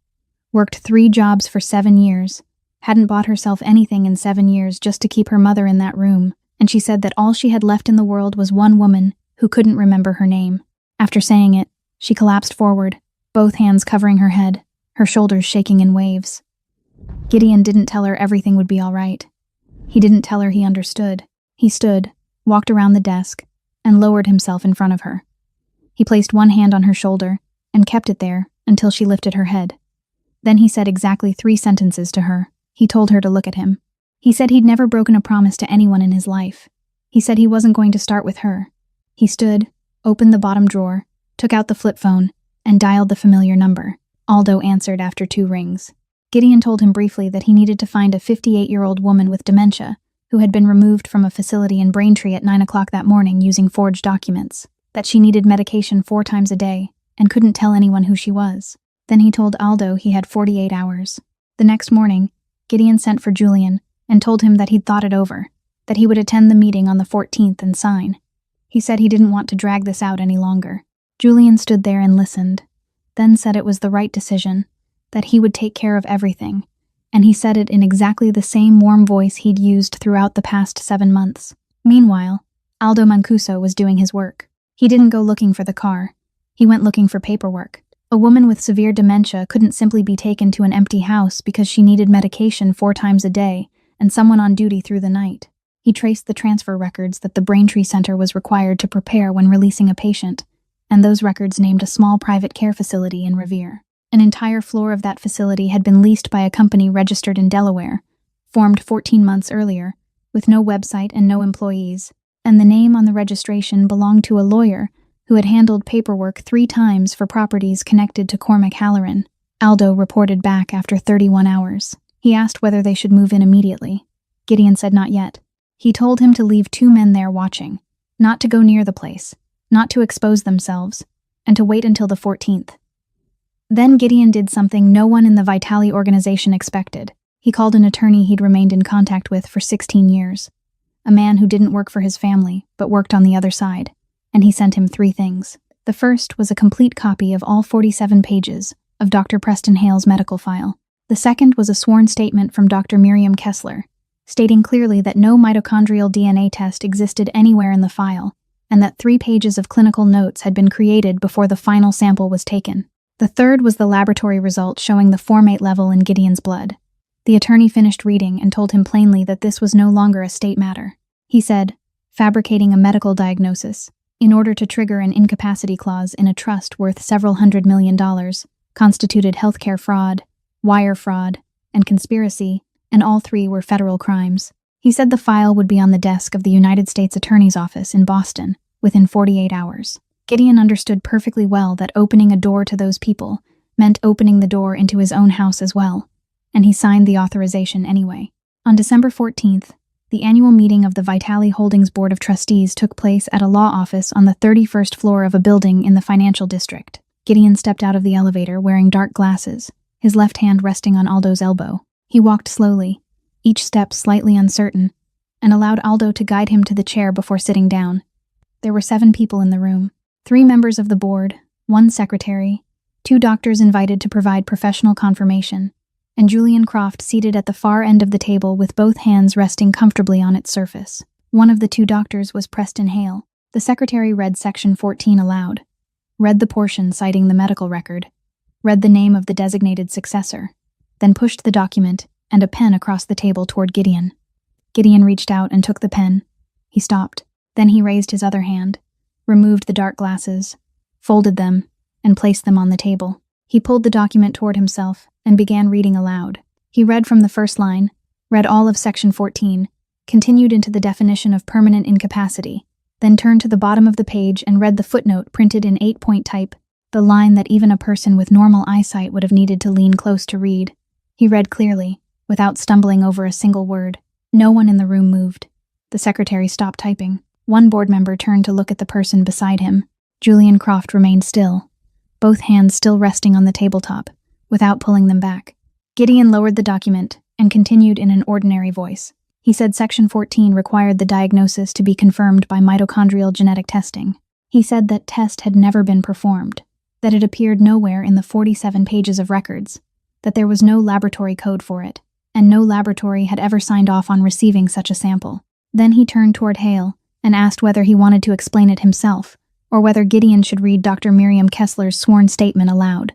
worked 3 jobs for 7 years, hadn't bought herself anything in 7 years just to keep her mother in that room, and she said that all she had left in the world was one woman who couldn't remember her name. After saying it, she collapsed forward, both hands covering her head, her shoulders shaking in waves. Gideon didn't tell her everything would be all right. He didn't tell her he understood. He stood, walked around the desk, and lowered himself in front of her. He placed one hand on her shoulder and kept it there until she lifted her head. Then he said exactly 3 sentences to her. He told her to look at him. He said he'd never broken a promise to anyone in his life. He said he wasn't going to start with her. He stood, opened the bottom drawer, took out the flip phone, and dialed the familiar number. Aldo answered after 2 rings. Gideon told him briefly that he needed to find a 58-year-old woman with dementia who had been removed from a facility in Braintree at 9 o'clock that morning using forged documents, that she needed medication 4 times a day and couldn't tell anyone who she was. Then he told Aldo he had 48 hours. The next morning, Gideon sent for Julian and told him that he'd thought it over, that he would attend the meeting on the 14th and sign. He said he didn't want to drag this out any longer. Julian stood there and listened, then said it was the right decision, that he would take care of everything, and he said it in exactly the same warm voice he'd used throughout the past 7 months. Meanwhile, Aldo Mancuso was doing his work. He didn't go looking for the car. He went looking for paperwork. A woman with severe dementia couldn't simply be taken to an empty house because she needed medication 4 times a day and someone on duty through the night. He traced the transfer records that the Braintree Center was required to prepare when releasing a patient, and those records named a small private care facility in Revere. An entire floor of that facility had been leased by a company registered in Delaware, formed 14 months earlier, with no website and no employees, and the name on the registration belonged to a lawyer who had handled paperwork 3 times for properties connected to Cormac Halloran. Aldo reported back after 31 hours. He asked whether they should move in immediately. Gideon said not yet. He told him to leave 2 men there watching, not to go near the place, not to expose themselves, and to wait until the 14th. Then Gideon did something no one in the Vitali organization expected. He called an attorney he'd remained in contact with for 16 years. A man who didn't work for his family, but worked on the other side. And he sent him 3 things. The first was a complete copy of all 47 pages of Dr. Preston Hale's medical file. The second was a sworn statement from Dr. Miriam Kessler, stating clearly that no mitochondrial DNA test existed anywhere in the file, and that 3 pages of clinical notes had been created before the final sample was taken. The third was the laboratory result showing the formate level in Gideon's blood. The attorney finished reading and told him plainly that this was no longer a state matter. He said, fabricating a medical diagnosis, in order to trigger an incapacity clause in a trust worth several $100 million, constituted healthcare fraud, wire fraud, and conspiracy, and all 3 were federal crimes. He said the file would be on the desk of the United States Attorney's Office in Boston within 48 hours. Gideon understood perfectly well that opening a door to those people meant opening the door into his own house as well, and he signed the authorization anyway. On December 14th, the annual meeting of the Vitali Holdings Board of Trustees took place at a law office on the 31st floor of a building in the financial district. Gideon stepped out of the elevator wearing dark glasses, his left hand resting on Aldo's elbow. He walked slowly, each step slightly uncertain, and allowed Aldo to guide him to the chair before sitting down. There were 7 people in the room, 3 members of the board, 1 secretary, 2 doctors invited to provide professional confirmation, and Julian Croft seated at the far end of the table with both hands resting comfortably on its surface. One of the 2 doctors was Preston Hale. The secretary read Section 14 aloud, read the portion citing the medical record, read the name of the designated successor, then pushed the document and a pen across the table toward Gideon. Gideon reached out and took the pen. He stopped. Then he raised his other hand, removed the dark glasses, folded them, and placed them on the table. He pulled the document toward himself and began reading aloud. He read from the first line, read all of Section 14, continued into the definition of permanent incapacity, then turned to the bottom of the page and read the footnote printed in 8-point type, the line that even a person with normal eyesight would have needed to lean close to read. He read clearly, without stumbling over a single word. No one in the room moved. The secretary stopped typing. One board member turned to look at the person beside him. Julian Croft remained still, both hands still resting on the tabletop, without pulling them back. Gideon lowered the document and continued in an ordinary voice. He said Section 14 required the diagnosis to be confirmed by mitochondrial genetic testing. He said that test had never been performed, that it appeared nowhere in the 47 pages of records, that there was no laboratory code for it, and no laboratory had ever signed off on receiving such a sample. Then he turned toward Hale and asked whether he wanted to explain it himself, or whether Gideon should read Dr. Miriam Kessler's sworn statement aloud.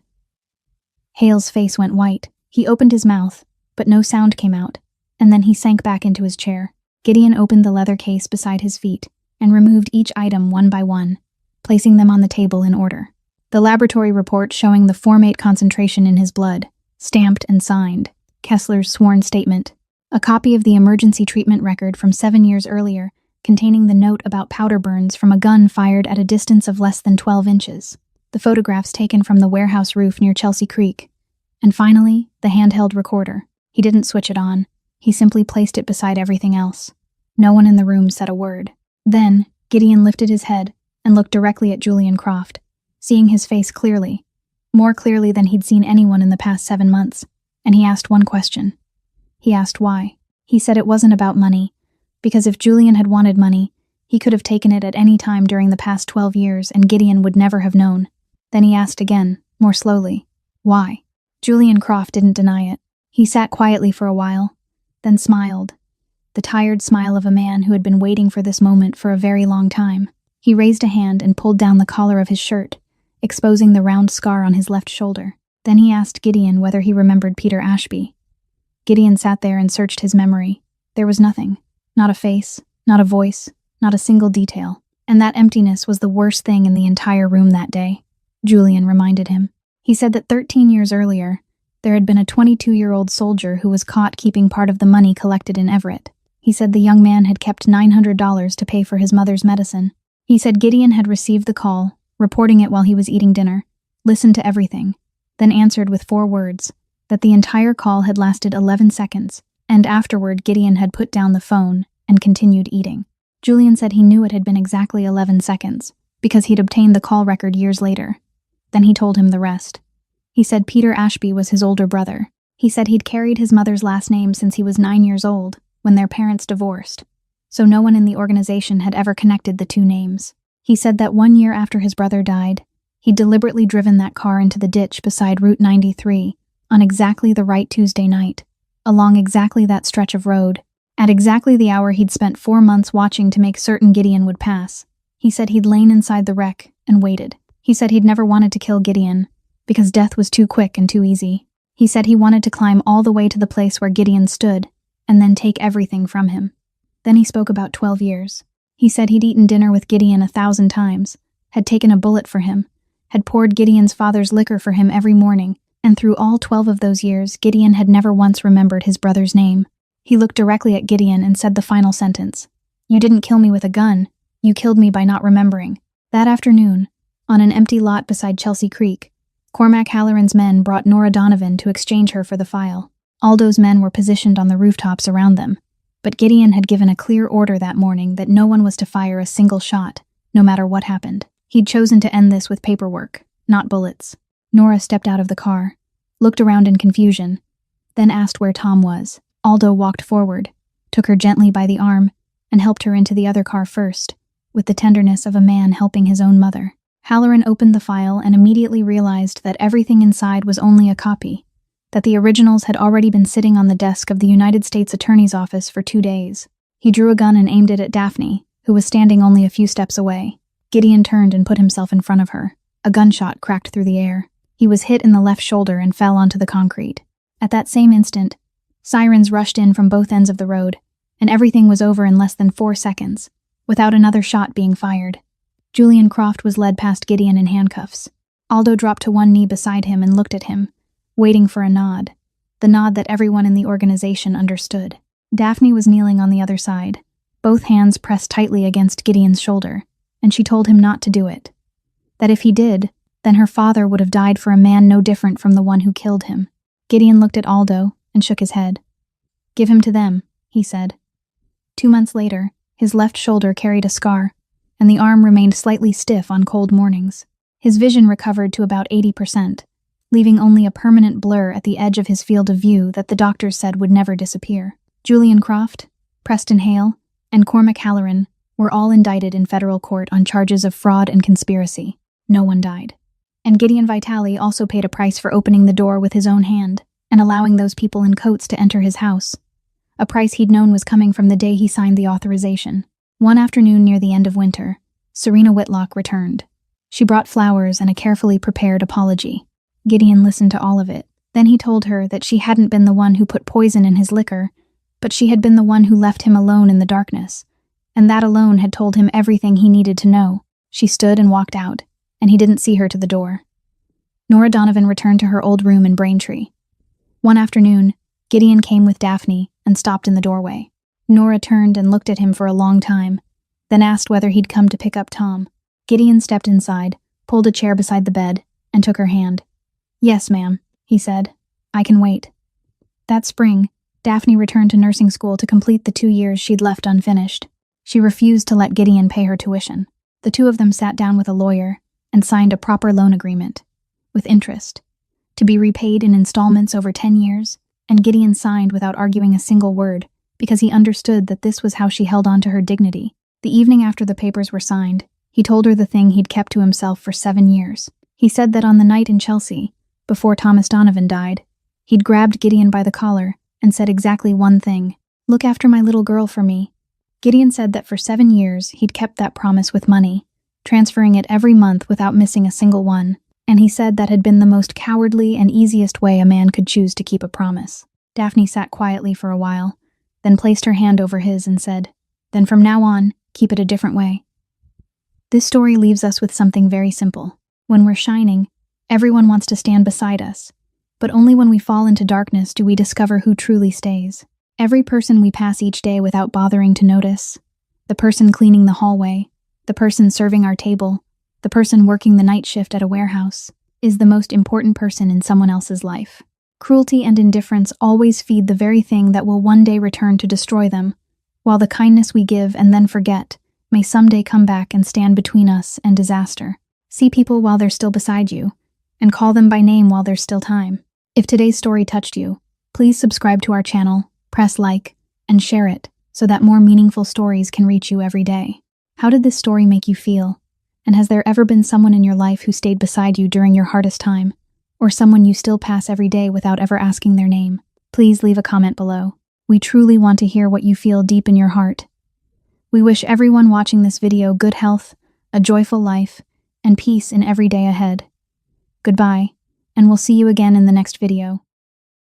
Hale's face went white. He opened his mouth, but no sound came out, and then he sank back into his chair. Gideon opened the leather case beside his feet and removed each item one by one, placing them on the table in order. The laboratory report showing the formate concentration in his blood, stamped and signed, Kessler's sworn statement, a copy of the emergency treatment record from 7 years earlier, containing the note about powder burns from a gun fired at a distance of less than 12 inches, the photographs taken from the warehouse roof near Chelsea Creek, and finally, the handheld recorder. He didn't switch it on. He simply placed it beside everything else. No one in the room said a word. Then, Gideon lifted his head and looked directly at Julian Croft, seeing his face clearly, more clearly than he'd seen anyone in the past 7 months, and he asked one question. He asked why. He said it wasn't about money, because if Julian had wanted money, he could have taken it at any time during the past 12 years and Gideon would never have known. Then he asked again, more slowly, why? Julian Croft didn't deny it. He sat quietly for a while, then smiled, the tired smile of a man who had been waiting for this moment for a very long time. He raised a hand and pulled down the collar of his shirt, exposing the round scar on his left shoulder. Then he asked Gideon whether he remembered Peter Ashby. Gideon sat there and searched his memory. There was nothing. Not a face, not a voice, not a single detail. And that emptiness was the worst thing in the entire room that day, Julian reminded him. He said that 13 years earlier, there had been a 22-year-old soldier who was caught keeping part of the money collected in Everett. He said the young man had kept $900 to pay for his mother's medicine. He said Gideon had received the call, reporting it while he was eating dinner, listened to everything, then answered with 4 words, that the entire call had lasted 11 seconds, and afterward Gideon had put down the phone and continued eating. Julian said he knew it had been exactly 11 seconds, because he'd obtained the call record years later. Then he told him the rest. He said Peter Ashby was his older brother. He said he'd carried his mother's last name since he was 9 years old, when their parents divorced, so no one in the organization had ever connected the two names. He said that 1 year after his brother died, he'd deliberately driven that car into the ditch beside Route 93 on exactly the right Tuesday night, along exactly that stretch of road, at exactly the hour he'd spent 4 months watching to make certain Gideon would pass. He said he'd lain inside the wreck and waited. He said he'd never wanted to kill Gideon, because death was too quick and too easy. He said he wanted to climb all the way to the place where Gideon stood, and then take everything from him. Then he spoke about 12 years. He said he'd eaten dinner with Gideon 1,000 times, had taken a bullet for him, had poured Gideon's father's liquor for him every morning, and through all 12 of those years, Gideon had never once remembered his brother's name. He looked directly at Gideon and said the final sentence. "You didn't kill me with a gun, you killed me by not remembering." That afternoon, on an empty lot beside Chelsea Creek, Cormac Halloran's men brought Nora Donovan to exchange her for the file. Aldo's men were positioned on the rooftops around them, but Gideon had given a clear order that morning that no one was to fire a single shot, no matter what happened. He'd chosen to end this with paperwork, not bullets. Nora stepped out of the car, looked around in confusion, then asked where Tom was. Aldo walked forward, took her gently by the arm, and helped her into the other car first, with the tenderness of a man helping his own mother. Halloran opened the file and immediately realized that everything inside was only a copy, that the originals had already been sitting on the desk of the United States Attorney's Office for 2 days. He drew a gun and aimed it at Daphne, who was standing only a few steps away. Gideon turned and put himself in front of her. A gunshot cracked through the air. He was hit in the left shoulder and fell onto the concrete. At that same instant, sirens rushed in from both ends of the road, and everything was over in less than 4 seconds, without another shot being fired. Julian Croft was led past Gideon in handcuffs. Aldo dropped to one knee beside him and looked at him, waiting for a nod, the nod that everyone in the organization understood. Daphne was kneeling on the other side, both hands pressed tightly against Gideon's shoulder, and she told him not to do it. That if he did, then her father would have died for a man no different from the one who killed him. Gideon looked at Aldo and shook his head. "Give him to them," he said. 2 months later, his left shoulder carried a scar, and the arm remained slightly stiff on cold mornings. His vision recovered to about 80%, leaving only a permanent blur at the edge of his field of view that the doctors said would never disappear. Julian Croft, Preston Hale, and Cormac Halloran were all indicted in federal court on charges of fraud and conspiracy. No one died. And Gideon Vitale also paid a price for opening the door with his own hand and allowing those people in coats to enter his house, a price he'd known was coming from the day he signed the authorization. One afternoon near the end of winter, Serena Whitlock returned. She brought flowers and a carefully prepared apology. Gideon listened to all of it. Then he told her that she hadn't been the one who put poison in his liquor, but she had been the one who left him alone in the darkness, and that alone had told him everything he needed to know. She stood and walked out, and he didn't see her to the door. Nora Donovan returned to her old room in Braintree. One afternoon, Gideon came with Daphne and stopped in the doorway. Nora turned and looked at him for a long time, then asked whether he'd come to pick up Tom. Gideon stepped inside, pulled a chair beside the bed, and took her hand. "Yes, ma'am," he said. "I can wait." That spring, Daphne returned to nursing school to complete the 2 years she'd left unfinished. She refused to let Gideon pay her tuition. The two of them sat down with a lawyer and signed a proper loan agreement, with interest, to be repaid in installments over 10 years, and Gideon signed without arguing a single word, because he understood that this was how she held on to her dignity. The evening after the papers were signed, he told her the thing he'd kept to himself for 7 years. He said that on the night in Chelsea, before Thomas Donovan died, he'd grabbed Gideon by the collar and said exactly one thing: "Look after my little girl for me." Gideon said that for 7 years he'd kept that promise with money, transferring it every month without missing a single one, and he said that had been the most cowardly and easiest way a man could choose to keep a promise. Daphne sat quietly for a while, then placed her hand over his and said, "Then from now on, keep it a different way." This story leaves us with something very simple. When we're shining, everyone wants to stand beside us, but only when we fall into darkness do we discover who truly stays. Every person we pass each day without bothering to notice, the person cleaning the hallway, the person serving our table, the person working the night shift at a warehouse, is the most important person in someone else's life. Cruelty and indifference always feed the very thing that will one day return to destroy them, while the kindness we give and then forget may someday come back and stand between us and disaster. See people while they're still beside you, and call them by name while there's still time. If today's story touched you, please subscribe to our channel, press like, and share it so that more meaningful stories can reach you every day. How did this story make you feel? And has there ever been someone in your life who stayed beside you during your hardest time? Or someone you still pass every day without ever asking their name? Please leave a comment below. We truly want to hear what you feel deep in your heart. We wish everyone watching this video good health, a joyful life, and peace in every day ahead. Goodbye, and we'll see you again in the next video.